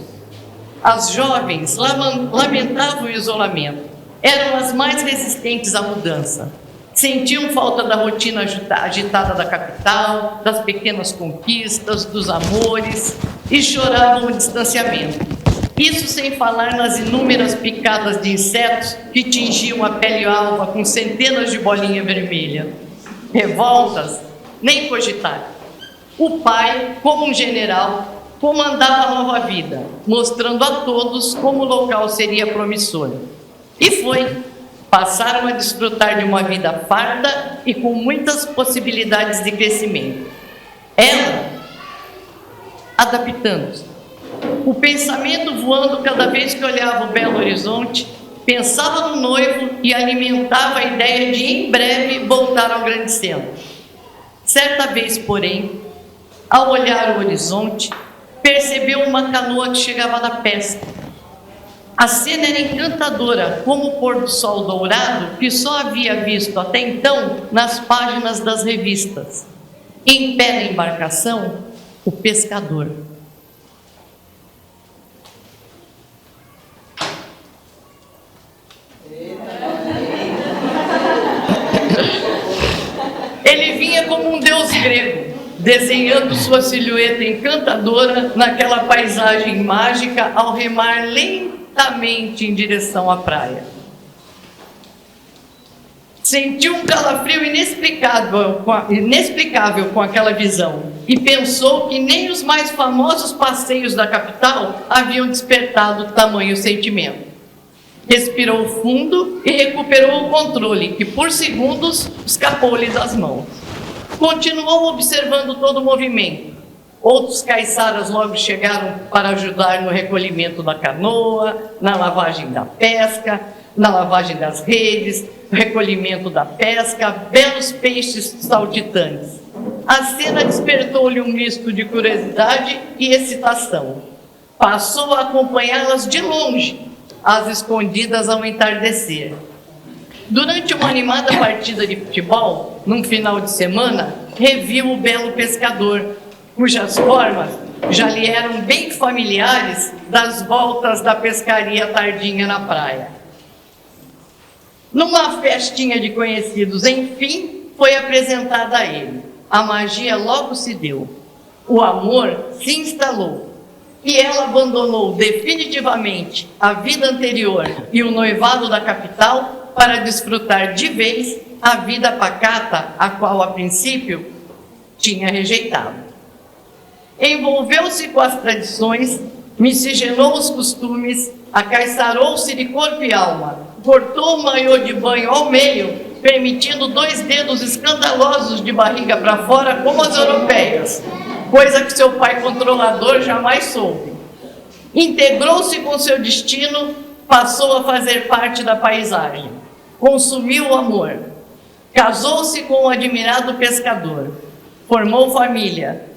As jovens lamentavam o isolamento, eram as mais resistentes à mudança. Sentiam falta da rotina agitada da capital, das pequenas conquistas, dos amores, e choravam o distanciamento. Isso sem falar nas inúmeras picadas de insetos que tingiam a pele alva com centenas de bolinha vermelha. Revoltas, nem cogitar. O pai, como um general, comandava a nova vida, mostrando a todos como o local seria promissor. E foi. Passaram a desfrutar de uma vida farta e com muitas possibilidades de crescimento. Ela, adaptando-se. O pensamento voando cada vez que olhava o belo horizonte, pensava no noivo e alimentava a ideia de em breve voltar ao grande centro. Certa vez, porém, ao olhar o horizonte, percebeu uma canoa que chegava da pesca. A cena era encantadora, como o pôr do sol dourado que só havia visto até então nas páginas das revistas. Em pé na embarcação, o pescador. Ele vinha como um deus grego, desenhando sua silhueta encantadora naquela paisagem mágica ao remar lentamente em direção à praia. Sentiu um calafrio inexplicável com aquela visão e pensou que nem os mais famosos passeios da capital haviam despertado tamanho sentimento. Respirou fundo e recuperou o controle, que por segundos escapou-lhe das mãos. Continuou observando todo o movimento. Outros caiçaras logo chegaram para ajudar no recolhimento da canoa, na lavagem da pesca, na lavagem das redes, no recolhimento da pesca, belos peixes saltitantes. A cena despertou-lhe um misto de curiosidade e excitação. Passou a acompanhá-las de longe, às escondidas ao entardecer. Durante uma animada partida de futebol, num final de semana, reviu o belo pescador, cujas formas já lhe eram bem familiares das voltas da pescaria tardinha na praia. Numa festinha de conhecidos, enfim, foi apresentada a ele. A magia logo se deu. O amor se instalou. E ela abandonou definitivamente a vida anterior e o noivado da capital para desfrutar de vez a vida pacata, a qual a princípio tinha rejeitado. Envolveu-se com as tradições, miscigenou os costumes, acaiçarou-se de corpo e alma, cortou o maiô de banho ao meio, permitindo 2 dedos escandalosos de barriga para fora como as europeias, coisa que seu pai controlador jamais soube. Integrou-se com seu destino, passou a fazer parte da paisagem, consumiu o amor, casou-se com um admirado pescador, formou família,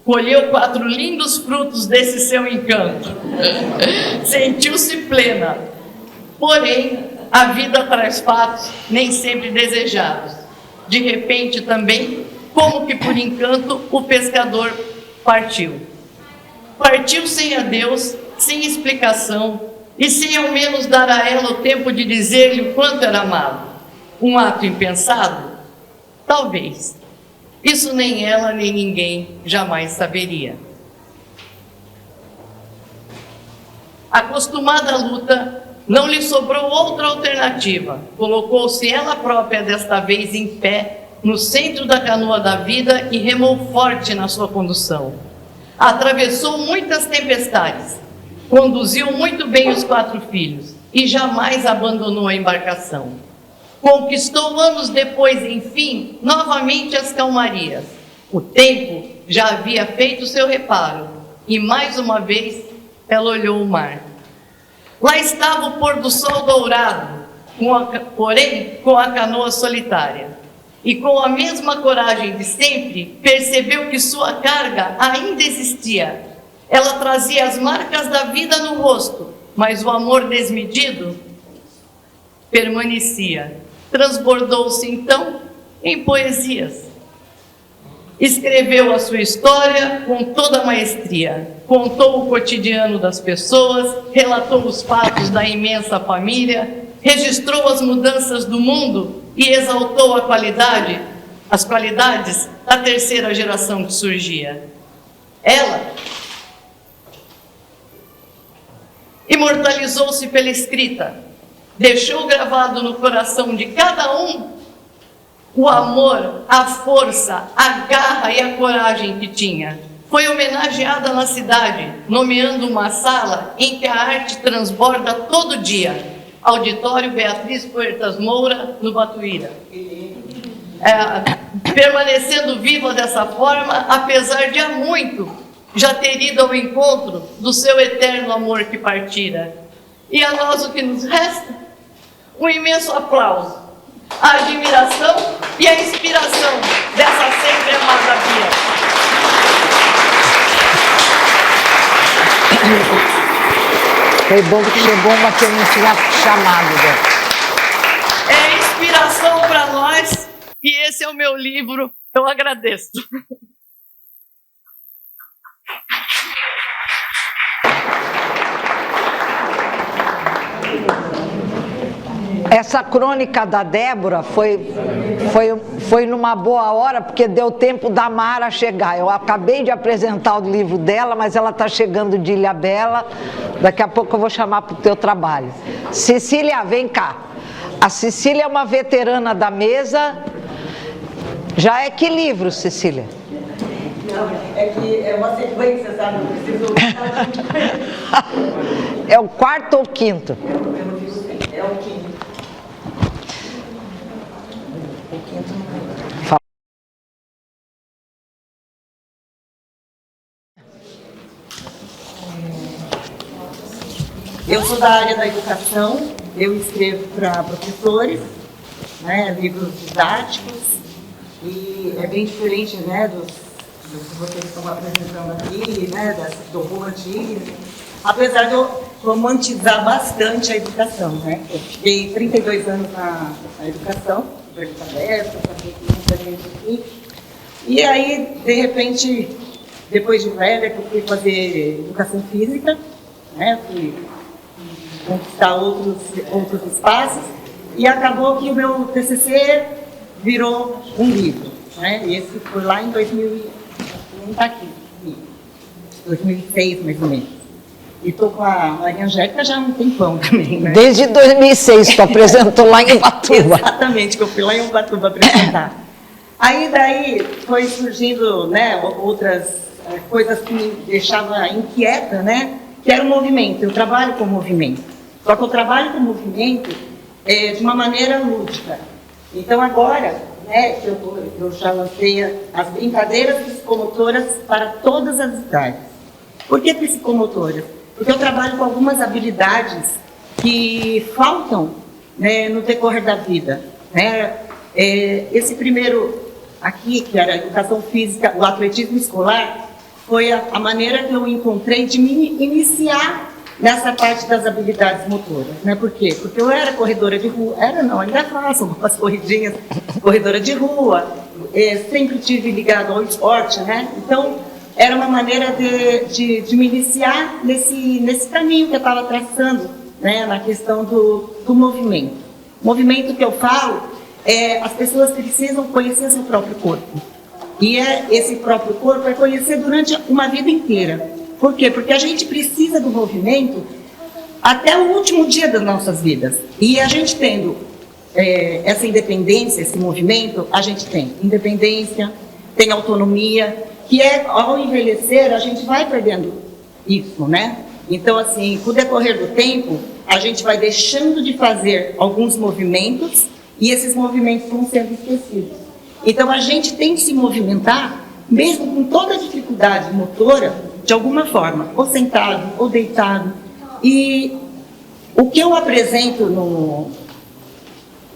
colheu 4 lindos frutos desse seu encanto, sentiu-se plena. Porém, a vida traz fatos nem sempre desejados. De repente também, como que por encanto, o pescador partiu. Partiu sem adeus, sem explicação e sem ao menos dar a ela o tempo de dizer-lhe o quanto era amado. Um ato impensado? Talvez. Isso nem ela nem ninguém jamais saberia. Acostumada à luta, não lhe sobrou outra alternativa. Colocou-se ela própria desta vez em pé, no centro da canoa da vida e remou forte na sua condução. Atravessou muitas tempestades, conduziu muito bem os 4 filhos e jamais abandonou a embarcação. Conquistou anos depois, enfim, novamente as calmarias. O tempo já havia feito seu reparo e mais uma vez ela olhou o mar. Lá estava o pôr do sol dourado, porém com a canoa solitária. E com a mesma coragem de sempre, percebeu que sua carga ainda existia. Ela trazia as marcas da vida no rosto, mas o amor desmedido permanecia. Transbordou-se então em poesias. Escreveu a sua história com toda a maestria, contou o cotidiano das pessoas, relatou os fatos da imensa família, registrou as mudanças do mundo e exaltou as qualidades da terceira geração que surgia. Ela imortalizou-se pela escrita, deixou gravado no coração de cada um o amor, a força, a garra e a coragem que tinha. Foi homenageada na cidade, nomeando uma sala em que a arte transborda todo dia. Auditório Beatriz Puertas Moura, no Batuíra. Permanecendo viva dessa forma, apesar de há muito já ter ido ao encontro do seu eterno amor que partira. E a nós o que nos resta? Um imenso aplauso, a admiração e a inspiração dessa sempre amada Bia. Foi bom que chegou uma que eu não tinha chamado. É inspiração para nós e esse é o meu livro. Eu agradeço. Essa crônica da Débora foi numa boa hora, porque deu tempo da Mara chegar. Eu acabei de apresentar o livro dela, mas ela está chegando de Ilhabela. Daqui a pouco eu vou chamar para o teu trabalho. Cecília, vem cá. A Cecília é uma veterana da mesa. Já é que livro, Cecília? Não, é que é uma sequência, sabe? Eu preciso... É o 4º ou 5º? É o 5º. Eu sou da área da educação, eu escrevo para professores, né, livros didáticos, e é bem diferente, né, dos que vocês estão apresentando aqui, né, do romantismo, apesar de eu romantizar bastante a educação, né. Eu fiquei 32 anos na educação, pergunta aberta, muita gente aqui, e aí, de repente, depois de velha, que eu fui fazer educação física, né? Fui conquistar outros espaços e acabou que o meu TCC virou um livro, né? E esse foi lá em 2006, mais ou menos. E estou com a Maria Angélica já há um tempão também, né? Desde 2006, tu apresentou lá em Ubatuba. Exatamente, que eu fui lá em Ubatuba apresentar. Aí daí foi surgindo, né, outras coisas que me deixavam inquieta, né? Que era o movimento. Eu trabalho com movimento. Só que eu trabalho com movimento de uma maneira lúdica. Então agora, né, que eu já lancei as brincadeiras psicomotoras para todas as idades. Por que psicomotoras? Porque eu trabalho com algumas habilidades que faltam, né, no decorrer da vida, né? Esse primeiro aqui, que era a educação física, o atletismo escolar, foi a maneira que eu encontrei de me iniciar nessa parte das habilidades motoras, né? Por quê? Porque eu era corredora de rua, ainda faço algumas corridinhas, corredora de rua, sempre tive ligado ao esporte, né? Então, era uma maneira de me iniciar nesse caminho que eu estava traçando, né? Na questão do movimento. O movimento que eu falo, as pessoas precisam conhecer seu próprio corpo. E esse próprio corpo é conhecer durante uma vida inteira. Por quê? Porque a gente precisa do movimento até o último dia das nossas vidas. E a gente tendo essa independência, esse movimento, a gente tem independência, tem autonomia, que ao envelhecer a gente vai perdendo isso, né? Então, assim, com o decorrer do tempo, a gente vai deixando de fazer alguns movimentos e esses movimentos vão sendo esquecidos. Então, a gente tem que se movimentar, mesmo com toda a dificuldade motora, de alguma forma, ou sentado, ou deitado. E o que eu apresento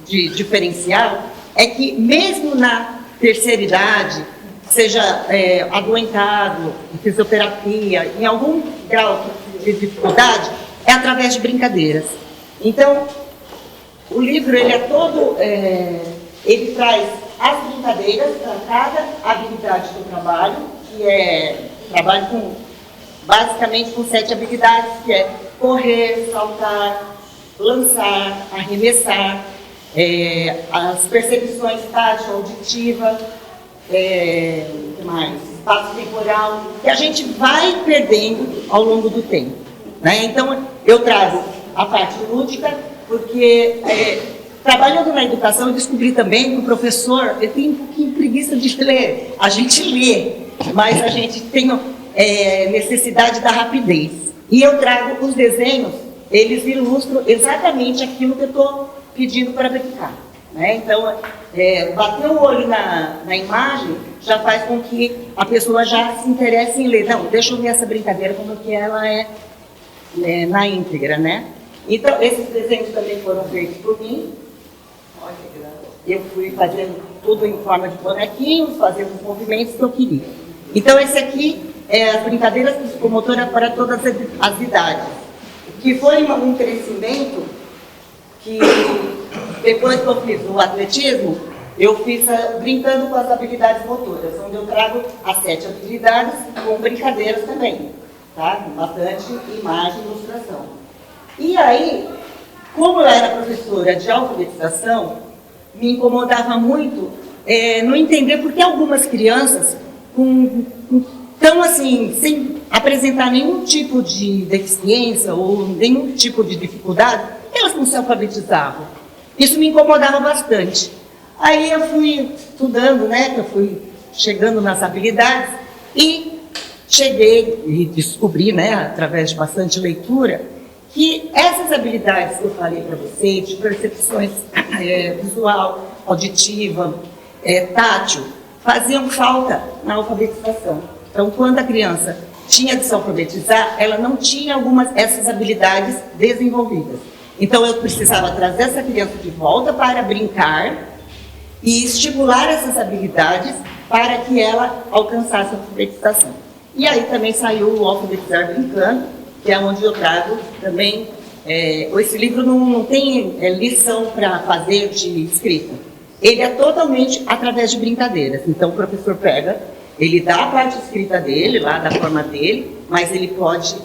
de diferencial é que, mesmo na terceira idade, seja adoentado, em fisioterapia, em algum grau de dificuldade, é através de brincadeiras. Então, o livro ele é todo, ele traz as brincadeiras para cada habilidade do trabalho, que trabalho basicamente com 7 habilidades, que é correr, saltar, lançar, arremessar, as percepções tátil, auditiva, que mais? Espaço temporal, que a gente vai perdendo ao longo do tempo, né? Então, eu trago a parte lúdica, porque trabalhando na educação, eu descobri também que o professor tem um pouquinho de preguiça de ler. A gente lê, mas a gente tem necessidade da rapidez. E eu trago os desenhos, eles ilustram exatamente aquilo que eu estou pedindo para brincar, né? Então, bater o olho na imagem já faz com que a pessoa já se interesse em ler. Não, deixa eu ver essa brincadeira como que ela é na íntegra, né? Então, esses desenhos também foram feitos por mim. Eu fui fazendo tudo em forma de bonequinhos, fazendo os movimentos que eu queria. Então, esse aqui é as brincadeiras psicomotoras para todas as idades, que foi um crescimento que, depois que eu fiz o atletismo, eu fiz brincando com as habilidades motoras, onde eu trago as 7 habilidades com brincadeiras também, tá? Bastante imagem e ilustração. E aí, como eu era professora de alfabetização, me incomodava muito não entender por que algumas crianças, tão assim, sem apresentar nenhum tipo de deficiência ou nenhum tipo de dificuldade, elas não se alfabetizavam. Isso me incomodava bastante. Aí eu fui estudando, né, eu fui chegando nas habilidades e cheguei e descobri, né, através de bastante leitura, que essas habilidades que eu falei para vocês, de percepções visual, auditiva, tátil, faziam falta na alfabetização. Então, quando a criança tinha de se alfabetizar, ela não tinha essas habilidades desenvolvidas. Então, eu precisava trazer essa criança de volta para brincar e estimular essas habilidades para que ela alcançasse a alfabetização. E aí também saiu o Alfabetizar Brincando, que é onde eu trago também. Esse livro não tem lição para fazer de escrita. Ele é totalmente através de brincadeiras. Então, o professor pega Ele dá a parte escrita dele, lá da forma dele, mas ele pode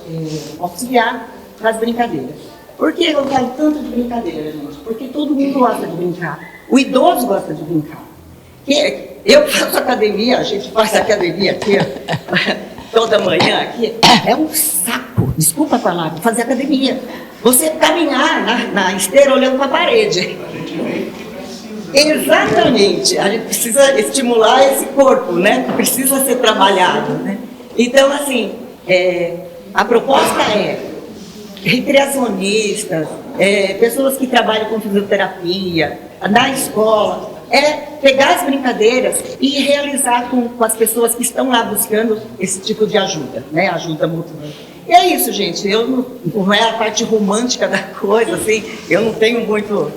auxiliar nas brincadeiras. Por que eu falo tanto de brincadeira, gente? Porque todo mundo gosta de brincar. O idoso gosta de brincar. Eu faço academia, a gente faz academia aqui toda manhã aqui. É um saco, desculpa a palavra, fazer academia. Você caminhar na esteira olhando para a parede. Exatamente, a gente precisa estimular esse corpo, né? Precisa ser trabalhado, né? Então, assim, a proposta é recreacionistas, pessoas que trabalham com fisioterapia, na escola, pegar as brincadeiras e realizar com as pessoas que estão lá buscando esse tipo de ajuda, né? Ajuda mútua. E é isso, gente, não é a parte romântica da coisa, assim, eu não tenho muito...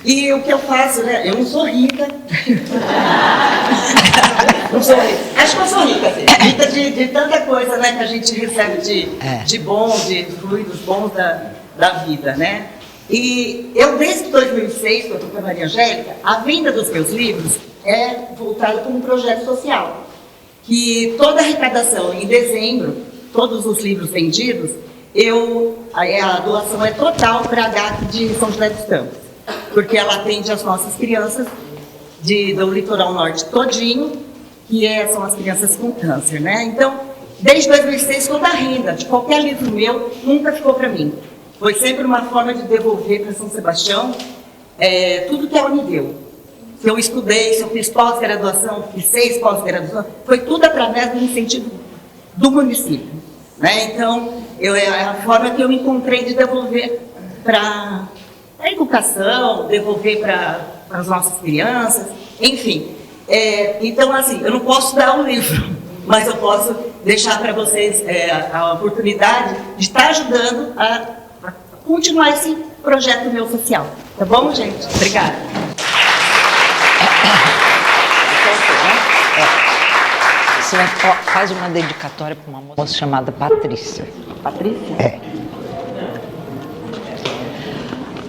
E o que eu faço, né? Eu não sou rica. Não sou rica. Acho que eu sou rica, assim. Rica de tanta coisa, né, que a gente recebe de bom, de fluidos bons da vida, né? E eu, desde 2006, que eu estou com a Maria Angélica, a venda dos meus livros é voltada como um projeto social. Que toda a arrecadação, em dezembro, todos os livros vendidos, a doação é total para a HAC de São José dos Campos. Porque ela atende as nossas crianças do litoral norte todinho, que são as crianças com câncer, né? Então, desde 2006, toda a renda de qualquer livro meu nunca ficou para mim. Foi sempre uma forma de devolver para São Sebastião tudo que ela me deu. Se eu estudei, se eu fiz pós-graduação, fiz 6 pós-graduação, foi tudo através do incentivo do município, né? Então, é a forma que eu encontrei de devolver para a educação, devolver para as nossas crianças, enfim. Então, assim, eu não posso dar um livro, mas eu posso deixar para vocês a oportunidade de estar ajudando a continuar esse projeto meu social. Tá bom, gente? Obrigada. Você faz uma dedicatória para uma moça chamada Patrícia. Patrícia?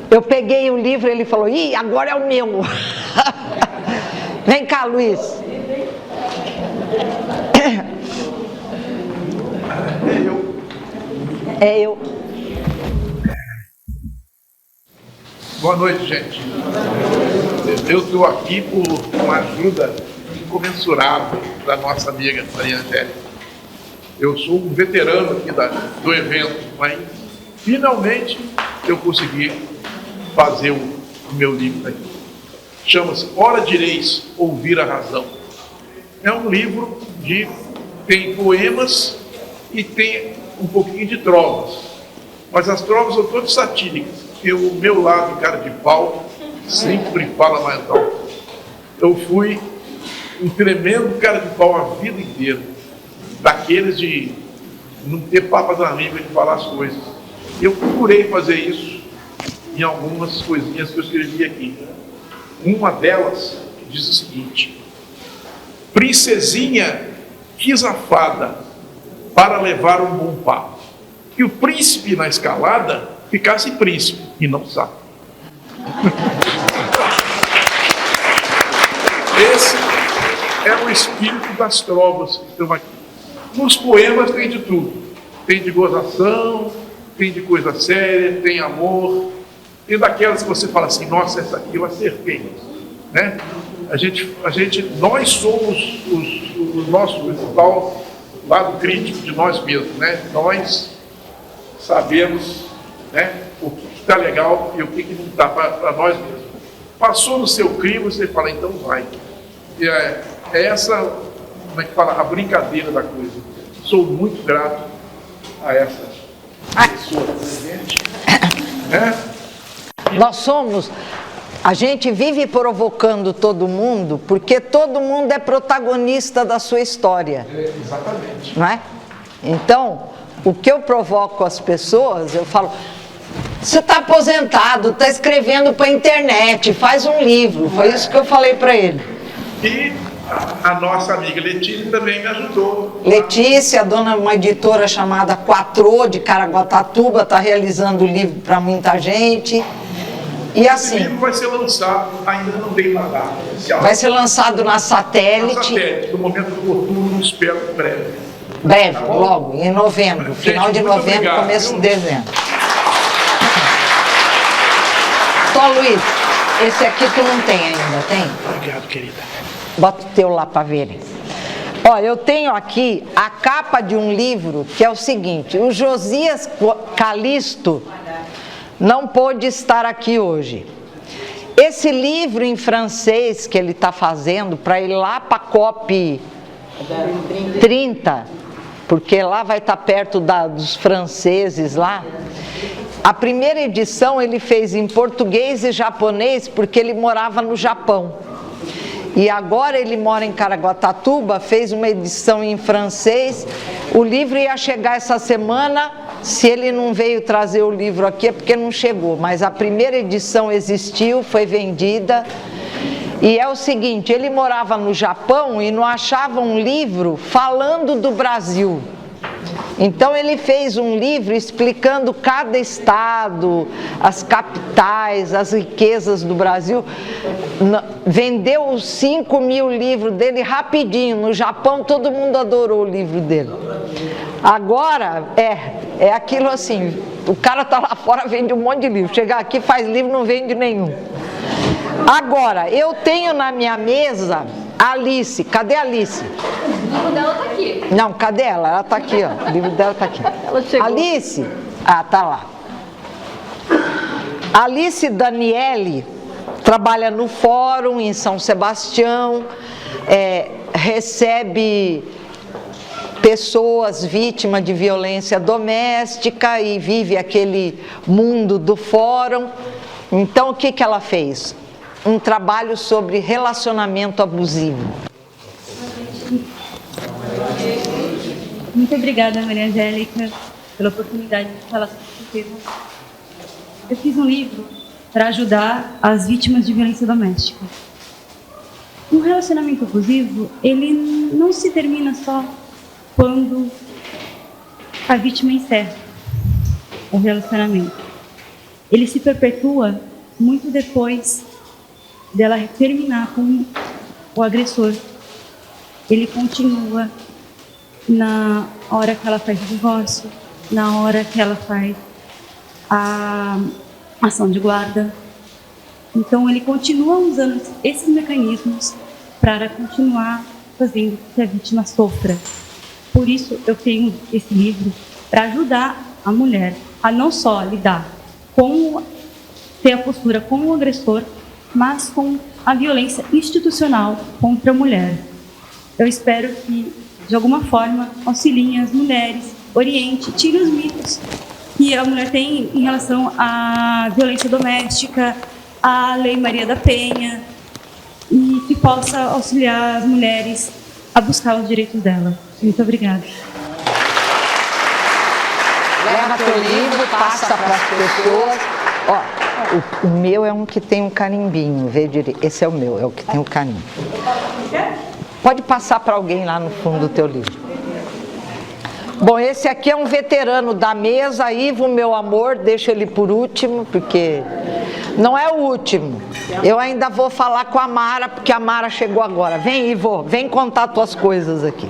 Eu peguei o livro e ele falou, ih, agora é o meu. Vem cá, Luiz. É eu. Boa noite, gente. Eu estou aqui por uma ajuda incomensurável da nossa amiga Maria Angélica. Eu sou um veterano aqui do evento, mas finalmente eu consegui fazer o meu livro aqui. Chama-se Ora Direis Ouvir a Razão. É um livro tem poemas e tem um pouquinho de trovas. Mas as trovas são todas satíricas, porque o meu lado, cara de pau, sempre fala mais alto. Eu fui um tremendo cara de pau a vida inteira, daqueles de não ter papas na língua de falar as coisas. Eu procurei fazer isso em algumas coisinhas que eu escrevi aqui. Uma delas diz o seguinte: princesinha quis a fada para levar um bom papo, que o príncipe na escalada ficasse príncipe e não sapo. Esse é o espírito das trovas que estão aqui. Nos poemas tem de tudo. Tem de gozação, tem de coisa séria, tem amor, tem daquelas que você fala assim, nossa, essa aqui eu acertei, né? Nós somos o nosso principal lado crítico de nós mesmos, né? Nós sabemos, né, o que está legal e o que não está para nós mesmos. Passou no seu crivo, você fala, então vai. E é essa, como é que fala, a brincadeira da coisa. Sou muito grato a essa pessoa presente, né? A gente vive provocando todo mundo, porque todo mundo é protagonista da sua história. Exatamente. Não é? Então, o que eu provoco as pessoas, eu falo, você está aposentado, está escrevendo para a internet, faz um livro. Foi isso que eu falei para ele. E a nossa amiga Letícia também me ajudou. Letícia, dona de uma editora chamada Quatrô, de Caraguatatuba, está realizando o livro para muita gente. E assim, esse livro vai ser lançado, ainda não tem uma data oficial. Vai ser lançado na Satélite. Na Satélite, no momento oportuno, espero breve. Breve, logo, em novembro, final Gente, de muito novembro, obrigado, começo viu? de dezembro. Tom Luiz, esse aqui tu não tem ainda, tem? Obrigado, querida. Bota o teu lá para verem. Ó, eu tenho aqui a capa de um livro que é o seguinte: o Josias Calixto não pôde estar aqui hoje. Esse livro em francês que ele está fazendo para ir lá para a COP 30, porque lá vai estar perto dos franceses lá. A primeira edição ele fez em português e japonês porque ele morava no Japão. E agora ele mora em Caraguatatuba, fez uma edição em francês. O livro ia chegar essa semana, se ele não veio trazer o livro aqui é porque não chegou. Mas a primeira edição existiu, foi vendida. E é o seguinte, ele morava no Japão e não achava um livro falando do Brasil. Então ele fez um livro explicando cada estado, as capitais, as riquezas do Brasil. Vendeu os 5.000 livros dele rapidinho. No Japão todo mundo adorou o livro dele. Agora é aquilo assim, o cara tá lá fora, vende um monte de livro. Chegar aqui faz livro, não vende nenhum. Agora, eu tenho na minha mesa a Alice. Cadê a Alice? O livro dela tá aqui. Não, cadê ela? Ela tá aqui, ó. O livro dela tá aqui. Ela chegou. Alice? Ah, tá lá. Alice Daniele trabalha no fórum em São Sebastião, recebe pessoas vítimas de violência doméstica e vive aquele mundo do fórum. Então, o que ela fez? Um trabalho sobre relacionamento abusivo. Muito obrigada, Maria Angélica, pela oportunidade de falar sobre esse tema. Eu fiz um livro para ajudar as vítimas de violência doméstica. Um relacionamento abusivo, ele não se termina só quando a vítima encerra o relacionamento. Ele se perpetua muito depois dela terminar com o agressor. Ele continua na hora que ela faz o divórcio, na hora que ela faz a ação de guarda. Então ele continua usando esses mecanismos para continuar fazendo com que a vítima sofra. Por isso eu tenho esse livro para ajudar a mulher a não só lidar com ter a postura com o agressor, mas com a violência institucional contra a mulher. Eu espero que, de alguma forma, auxiliem as mulheres, oriente, tire os mitos que a mulher tem em relação à violência doméstica, à Lei Maria da Penha, e que possa auxiliar as mulheres a buscar os direitos dela. Muito obrigada. Leva teu livro, passa para as pessoas. Ó, o meu é um que tem um carimbinho, vê direito. Esse é o meu, é o que tem o carimbo. Pode passar para alguém lá no fundo do teu livro. Bom, esse aqui é um veterano da mesa, Ivo, meu amor, deixa ele por último, porque não é o último. Eu ainda vou falar com a Mara, porque a Mara chegou agora. Vem, Ivo, vem contar tuas coisas aqui.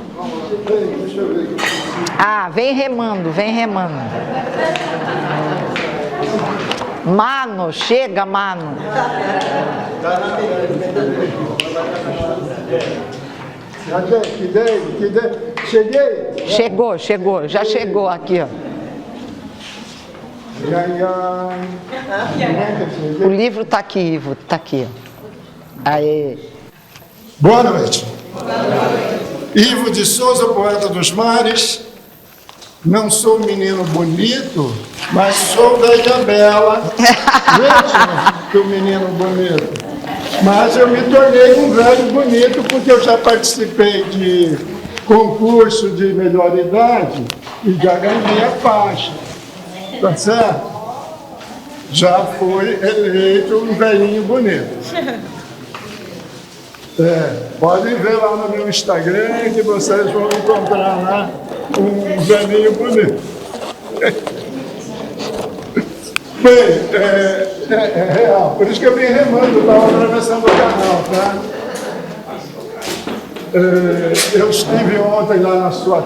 Ah, vem remando, vem remando. Mano, chega, mano. Cheguei. Chegou, já chegou aqui, ó. O livro tá aqui, Ivo, tá aqui, ó. Aê. Boa noite. Ivo de Souza, poeta dos mares. Não sou um menino bonito, mas sou da Ilha Bela. Veja que o menino bonito. Mas eu me tornei um velho bonito porque eu já participei de concurso de melhor idade e já ganhei a faixa. Tá certo? Já fui eleito um velhinho bonito. Podem ver lá no meu Instagram que vocês vão encontrar lá um velhinho bonito. Bem, É real, por isso que eu vim remando, estava atravessando o canal, tá? Eu estive ontem lá na sua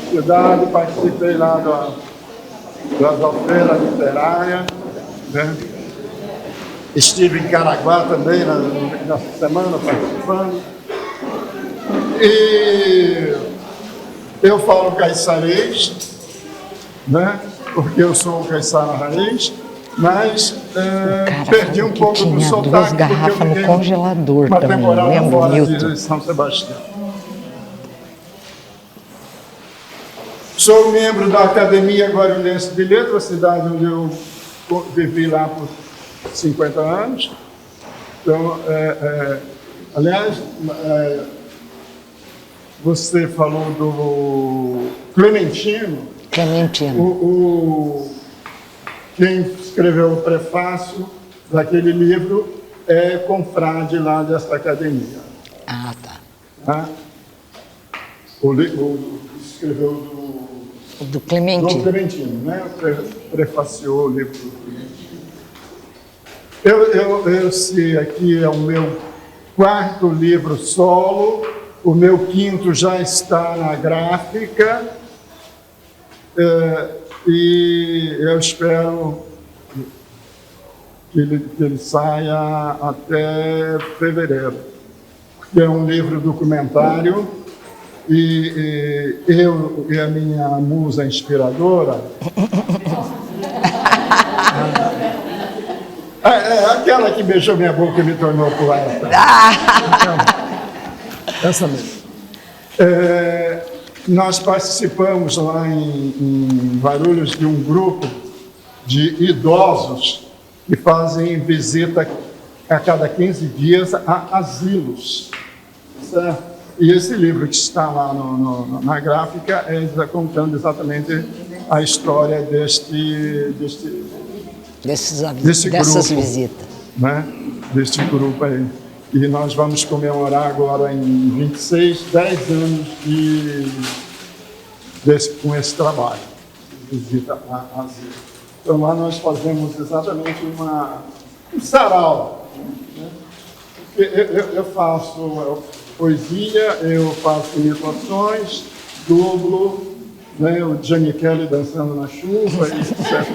cidade, participei lá da feira literária, né? Estive em Caraguá também na semana participando. E eu falo caiçarês, né? Porque eu sou um caiçara raiz, mas perdi um pouco do sotaque. Duas garrafas no congelador uma também, temporada lembra, fora Milton? de São Sebastião. Sou membro da Academia Guarulhense de Letras, cidade onde eu vivi lá por 50 anos. Então, aliás, você falou do Clementino. Quem escreveu o prefácio daquele livro é confrade lá dessa academia. Ah, tá. Tá? Escreveu do Clementino. Do Clementino, né? Prefaciou o livro do Clementino. Esse aqui é o meu 4º livro solo, o meu 5º já está na gráfica, e eu espero que ele saia até fevereiro, porque é um livro documentário, e eu e a minha musa inspiradora, aquela que beijou minha boca e me tornou poeta. Essa mesmo. Nós participamos lá em Guarulhos de um grupo de idosos que fazem visita a cada 15 dias a asilos. Certo? E esse livro que está lá na gráfica está contando exatamente a história dessas visitas. Né? Deste grupo aí. E nós vamos comemorar agora em 26, 10 anos com esse trabalho, visita a asilo. Então lá nós fazemos exatamente um sarau. Né? Eu faço poesia, eu faço imitações, dublo, né? O Gianni Kelly dançando na chuva, etc.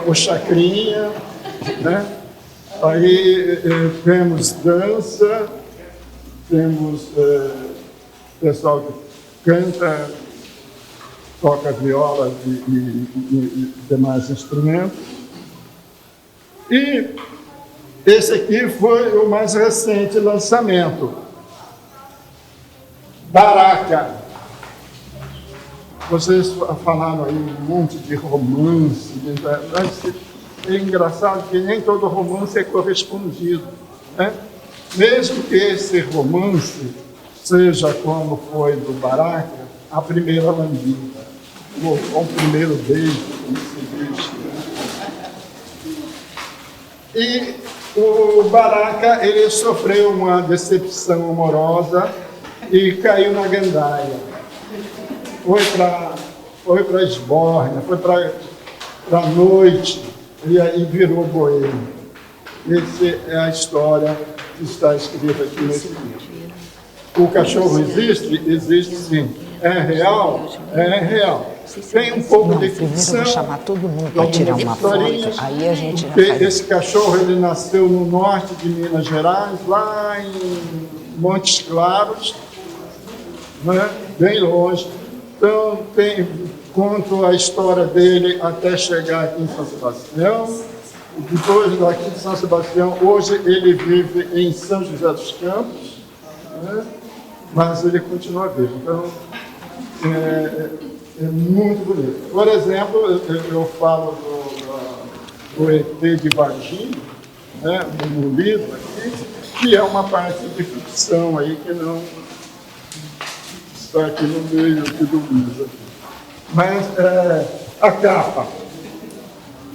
O Chacrinha, né? Aí temos dança, temos pessoal que canta, toca viola e demais instrumentos. E esse aqui foi o mais recente lançamento. Baraka. Vocês falaram aí um monte de romance, é engraçado que nem todo romance é correspondido, né? Mesmo que esse romance seja como foi do Baraka, a primeira lambida, ou o primeiro beijo, como se diz. E o Baraka, ele sofreu uma decepção amorosa e caiu na gandaia. Foi para esbórnia, foi para a noite, e aí virou boêmio. Essa é a história que está escrita aqui nesse livro. O cachorro existe? Existe sim. É real? É real. Tem um pouco de ficção. Vou chamar todo mundo para tirar uma foto. Aí a gente já faz. Esse cachorro, ele nasceu no norte de Minas Gerais, lá em Montes Claros, né? Bem longe. Então, conto a história dele até chegar aqui em São Sebastião. Depois daqui de São Sebastião, hoje ele vive em São José dos Campos, né? Mas ele continua vivo. Então, é muito bonito. Por exemplo, eu falo do ET de Varginha, né? No livro aqui, que é uma parte de ficção aí que não está aqui no meio aqui do livro. Mas a capa.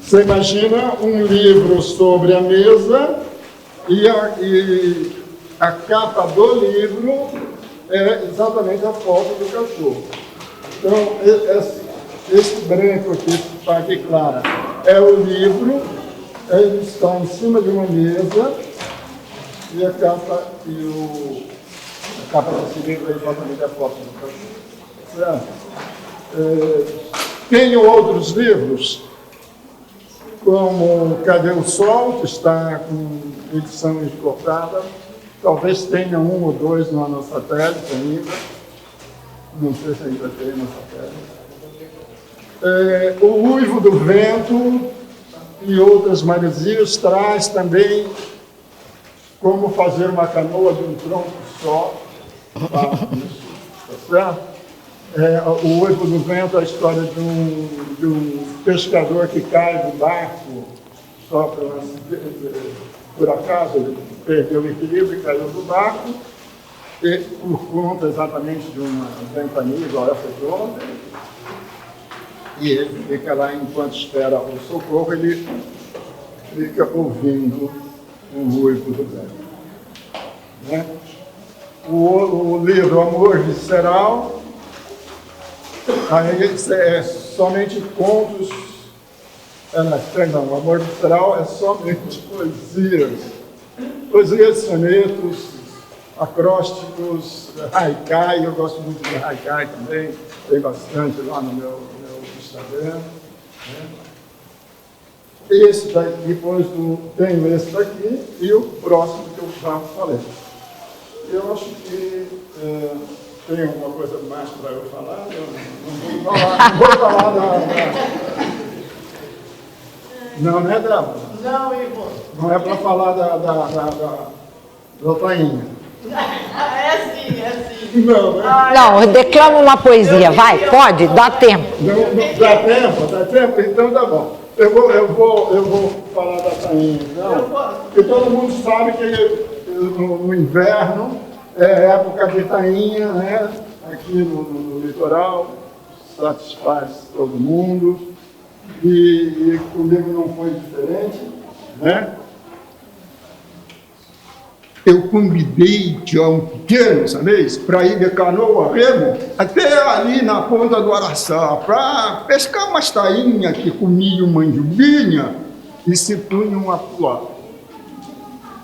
Você imagina um livro sobre a mesa e a capa do livro é exatamente a foto do cachorro. Então, esse branco aqui está aqui clara. É o livro, ele está em cima de uma mesa, e a capa desse livro aí, exatamente a foto. Tenho outros livros, como Cadê o Sol, que está com edição esgotada. Talvez tenha um ou dois lá no satélite ainda. Não sei se ainda tem no satélite. O Uivo do Vento e outras maresias traz também como fazer uma canoa de um tronco só. Tá certo? O Uivo do Vento é a história de um pescador que cai do barco só por acaso, ele perdeu o equilíbrio e caiu do barco, e por conta exatamente de uma ventania igual essa de ontem, e ele fica lá enquanto espera o socorro, ele fica ouvindo o Uivo do Vento. Né? O livro Amor Visceral, aí é somente contos, o Amor Visceral é somente poesias, sonetos, acrósticos, haikai, eu gosto muito de haikai também, tem bastante lá no meu Instagram. Né? Esse daqui, depois tenho esse daqui e o próximo que eu já falei. Eu acho que tem alguma coisa mais para eu falar? Eu não vou falar da... Não, né, Débora? Não, Ivo. Não é para falar da tainha. É sim. Não, declama uma poesia, vai, pode, dá tempo. Dá tempo? Então tá bom. Eu vou falar da tainha, não? Porque todo mundo sabe que no inverno é época de tainha, né? Aqui no litoral, satisfaz todo mundo. E comigo não foi diferente, né? Eu convidei Tião Pequeno, sabes, para ir de canoa remo até ali na ponta do Araçá, para pescar umas tainhas que comiam manjubinha e se punham a pular.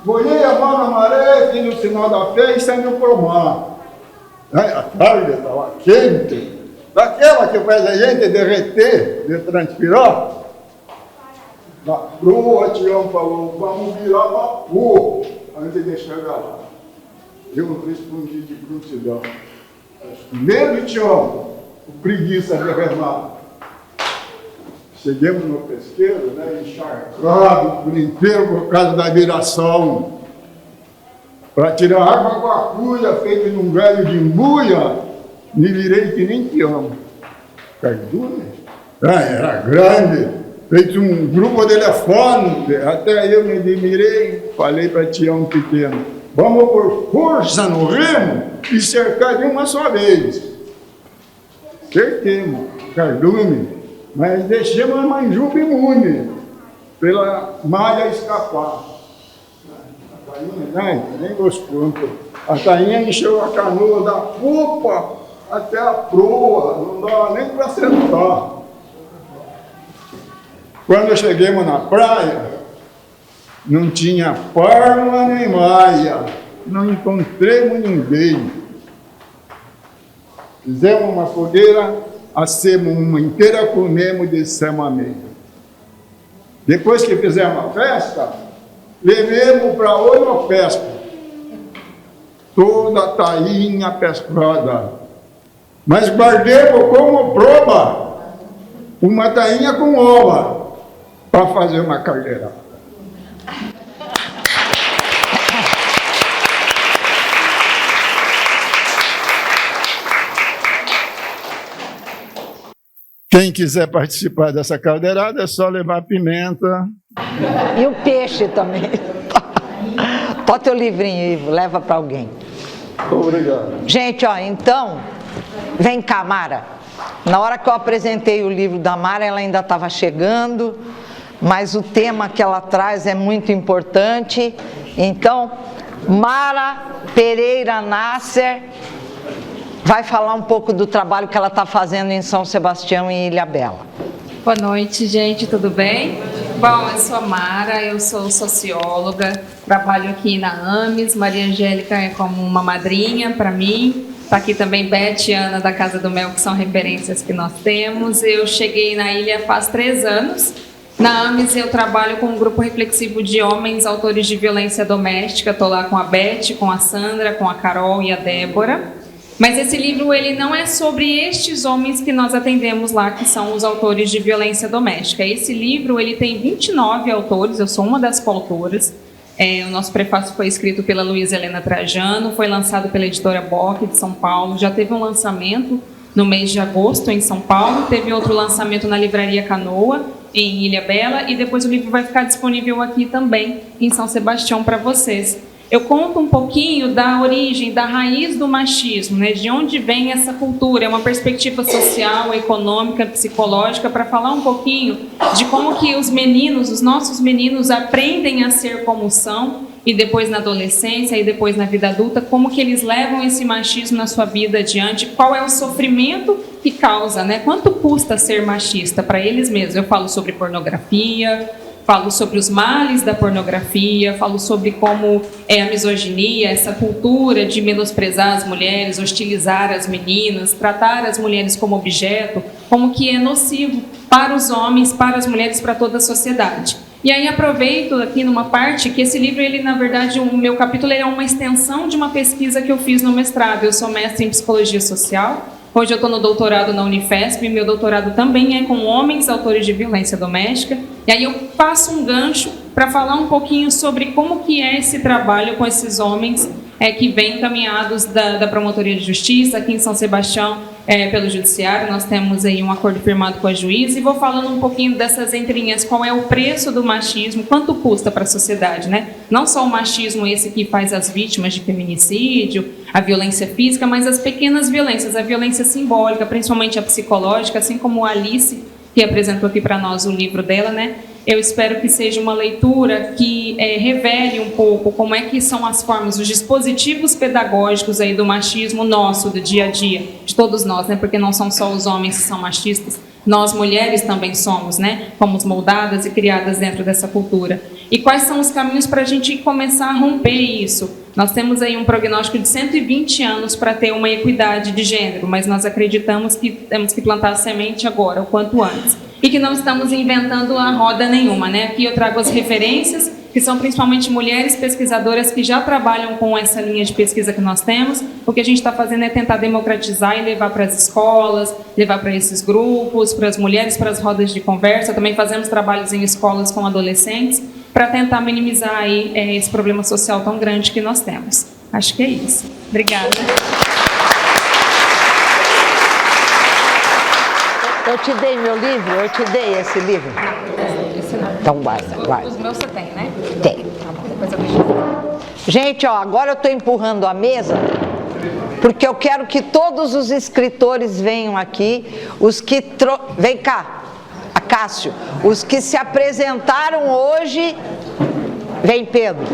Molhei a mão na maré, fiz o sinal da fé e saí pro mar. A tarde estava quente, daquela que faz a gente derreter, de transpirar. Na proa, Tião falou, vamos virar vapor antes de chegar lá. Eu respondi de prontidão. Medo, Tião, preguiça de remar. Chegamos no pesqueiro, né, encharcado por inteiro por causa da viração. Para tirar água com a cuia, feita num galho de embuia, me virei que nem Tião. Cardume? Era grande, feito um grupo de elefante. Até eu me admirei, falei para Tião Pequeno, vamos por força no remo e cercar de uma só vez. Cerquemos, cardume, mas deixemos a manjuba imune, pela malha escapar. A tainha, nem gostou. A tainha encheu a canoa da popa até a proa, não dava nem para sentar. Quando chegamos na praia, não tinha palma nem maia, não encontramos ninguém. Fizemos uma fogueira, assemos uma inteira, comemos e descemos a meia. Depois que fizemos a festa, levemos para outra pesca. Toda a tainha pescada. Mas guardemos como prova uma tainha com ova para fazer uma caldeirada. Quem quiser participar dessa caldeirada é só levar pimenta. E o peixe também. Bota teu livrinho, Ivo, leva para alguém. Obrigado. Gente, ó, então, vem cá, Mara. Na hora que eu apresentei o livro da Mara, ela ainda estava chegando, mas o tema que ela traz é muito importante. Então, Mara Pereira Nasser vai falar um pouco do trabalho que ela está fazendo em São Sebastião e Ilhabela. Boa noite, gente, tudo bem? Bom, eu sou a Mara, eu sou socióloga, trabalho aqui na AMES, Maria Angélica é como uma madrinha para mim, está aqui também Beth e Ana da Casa do Mel, que são referências que nós temos. Eu cheguei na ilha faz 3 anos. Na AMES eu trabalho com um grupo reflexivo de homens autores de violência doméstica, estou lá com a Beth, com a Sandra, com a Carol e a Débora. Mas esse livro ele não é sobre estes homens que nós atendemos lá, que são os autores de violência doméstica. Esse livro ele tem 29 autores, eu sou uma das coautoras. O nosso prefácio foi escrito pela Luísa Helena Trajano, foi lançado pela editora Bock de São Paulo, já teve um lançamento no mês de agosto em São Paulo, teve outro lançamento na Livraria Canoa, em Ilhabela, e depois o livro vai ficar disponível aqui também, em São Sebastião, para vocês. Eu conto um pouquinho da origem, da raiz do machismo, né? De onde vem essa cultura, é uma perspectiva social, econômica, psicológica, para falar um pouquinho de como que os meninos, os nossos meninos, aprendem a ser como são, e depois na adolescência, e depois na vida adulta, como que eles levam esse machismo na sua vida adiante, qual é o sofrimento que causa, né? Quanto custa ser machista para eles mesmos? Eu falo sobre pornografia, falo sobre os males da pornografia, falo sobre como é a misoginia, essa cultura de menosprezar as mulheres, hostilizar as meninas, tratar as mulheres como objeto, como que é nocivo para os homens, para as mulheres, para toda a sociedade. E aí aproveito aqui numa parte que esse livro, ele na verdade, o meu capítulo é uma extensão de uma pesquisa que eu fiz no mestrado. Eu sou mestre em psicologia social. Hoje eu estou no doutorado na Unifesp, meu doutorado também é com homens autores de violência doméstica. E aí eu passo um gancho para falar um pouquinho sobre como que é esse trabalho com esses homens que vêm encaminhados da Promotoria de Justiça aqui em São Sebastião, pelo Judiciário. Nós temos aí um acordo firmado com a juíza e vou falando um pouquinho dessas entrelinhas, qual é o preço do machismo, quanto custa para a sociedade, né? Não só o machismo esse que faz as vítimas de feminicídio, a violência física, mas as pequenas violências, a violência simbólica, principalmente a psicológica, assim como a Alice, que apresentou aqui para nós o livro dela, né? Eu espero que seja uma leitura que revele um pouco como é que são as formas, os dispositivos pedagógicos aí do machismo nosso, do dia a dia, de todos nós, né? Porque não são só os homens que são machistas, nós mulheres também somos, né? Fomos moldadas e criadas dentro dessa cultura. E quais são os caminhos para a gente começar a romper isso? Nós temos aí um prognóstico de 120 anos para ter uma equidade de gênero, mas nós acreditamos que temos que plantar a semente agora, o quanto antes. E que não estamos inventando a roda nenhuma, né? Aqui eu trago as referências, que são principalmente mulheres pesquisadoras que já trabalham com essa linha de pesquisa que nós temos. O que a gente está fazendo é tentar democratizar e levar para as escolas, levar para esses grupos, para as mulheres, para as rodas de conversa. Também fazemos trabalhos em escolas com adolescentes, para tentar minimizar aí esse problema social tão grande que nós temos. Acho que é isso. Obrigada. Eu te dei meu livro? Eu te dei esse livro? Não, esse não. Então guarda, guarda. Os meus você tem, né? Tem. Tá bom, depois eu deixo. Gente, ó, agora eu estou empurrando a mesa, porque eu quero que todos os escritores venham aqui, os que... Vem cá, Acácio. Os que se apresentaram hoje, vem Pedro.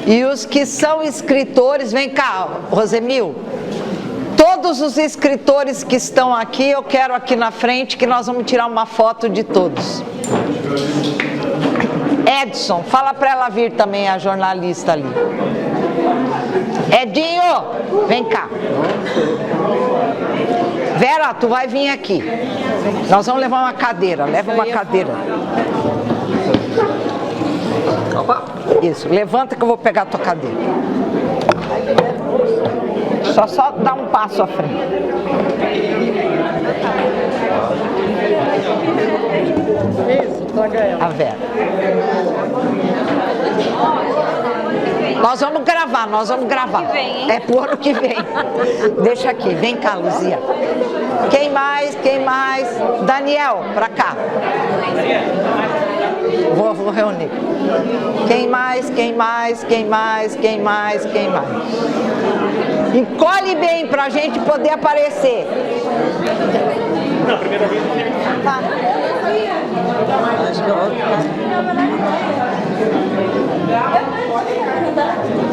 E os que são escritores, vem cá, Rosemil. Todos os escritores que estão aqui, eu quero aqui na frente, que nós vamos tirar uma foto de todos. Edson, fala para ela vir também, a jornalista ali. Edinho, vem cá. Vera, tu vai vir aqui. Nós vamos levar uma cadeira, leva uma cadeira. Isso, levanta que eu vou pegar a tua cadeira. Só dá um passo à frente. A Vera. Nós vamos gravar. É pro ano que vem. Deixa aqui, vem cá, Luzia. Quem mais? Daniel, pra cá. Vou reunir. Quem mais? Encolhe bem pra gente poder aparecer. Não, primeira vez não. Tá.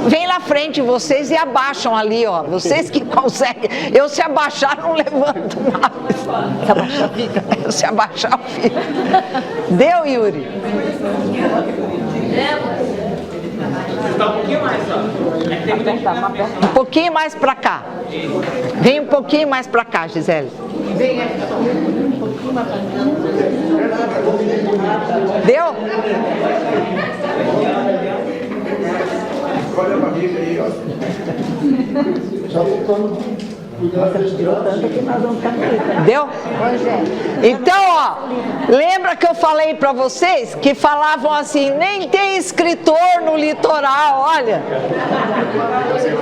Vem na frente vocês e abaixam ali, ó. Vocês que conseguem. Eu se abaixar não levanto mais. Se abaixar fica. Eu se abaixar fica. Deu, Yuri? Tá um pouquinho mais, ó. Um pouquinho mais pra cá. Vem um pouquinho mais pra cá, Gisele. Deu? Olha a barriga aí, ó. Já voltando. Deu? Então, ó, lembra que eu falei pra vocês que falavam assim, nem tem escritor no litoral, olha.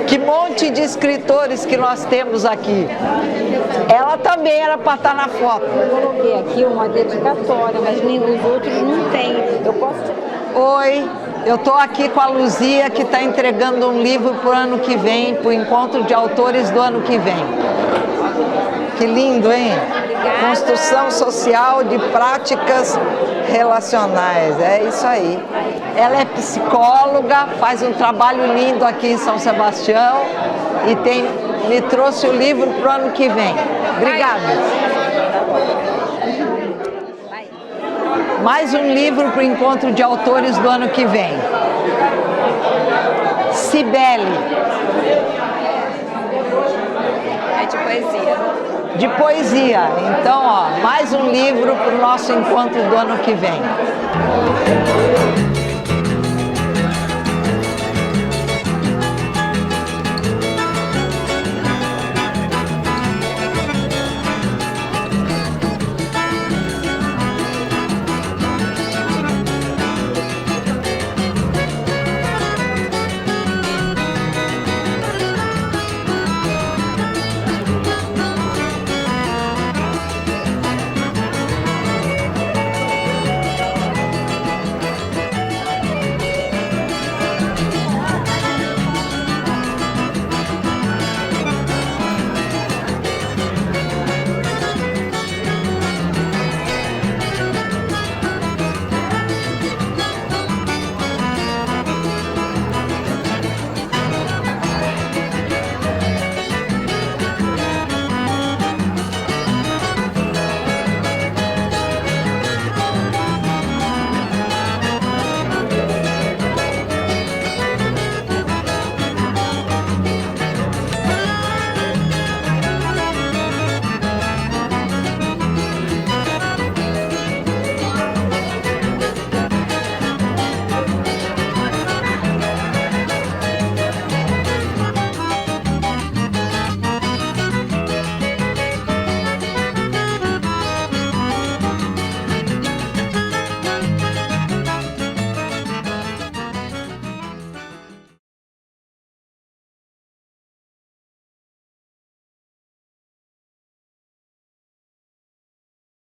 Que monte de escritores que nós temos aqui. Ela também era pra estar na foto. Eu coloquei aqui uma dedicatória, mas nem os outros não tem. Eu posso... Oi, eu estou aqui com a Luzia, que está entregando um livro para o ano que vem, para o encontro de autores do ano que vem. Que lindo, hein? Obrigada. Construção social de práticas relacionais, é isso aí. Ela é psicóloga, faz um trabalho lindo aqui em São Sebastião e me trouxe o livro para o ano que vem. Obrigada. Mais um livro para o encontro de autores do ano que vem. Cibele. É de poesia. De poesia. Então, ó, mais um livro para o nosso encontro do ano que vem.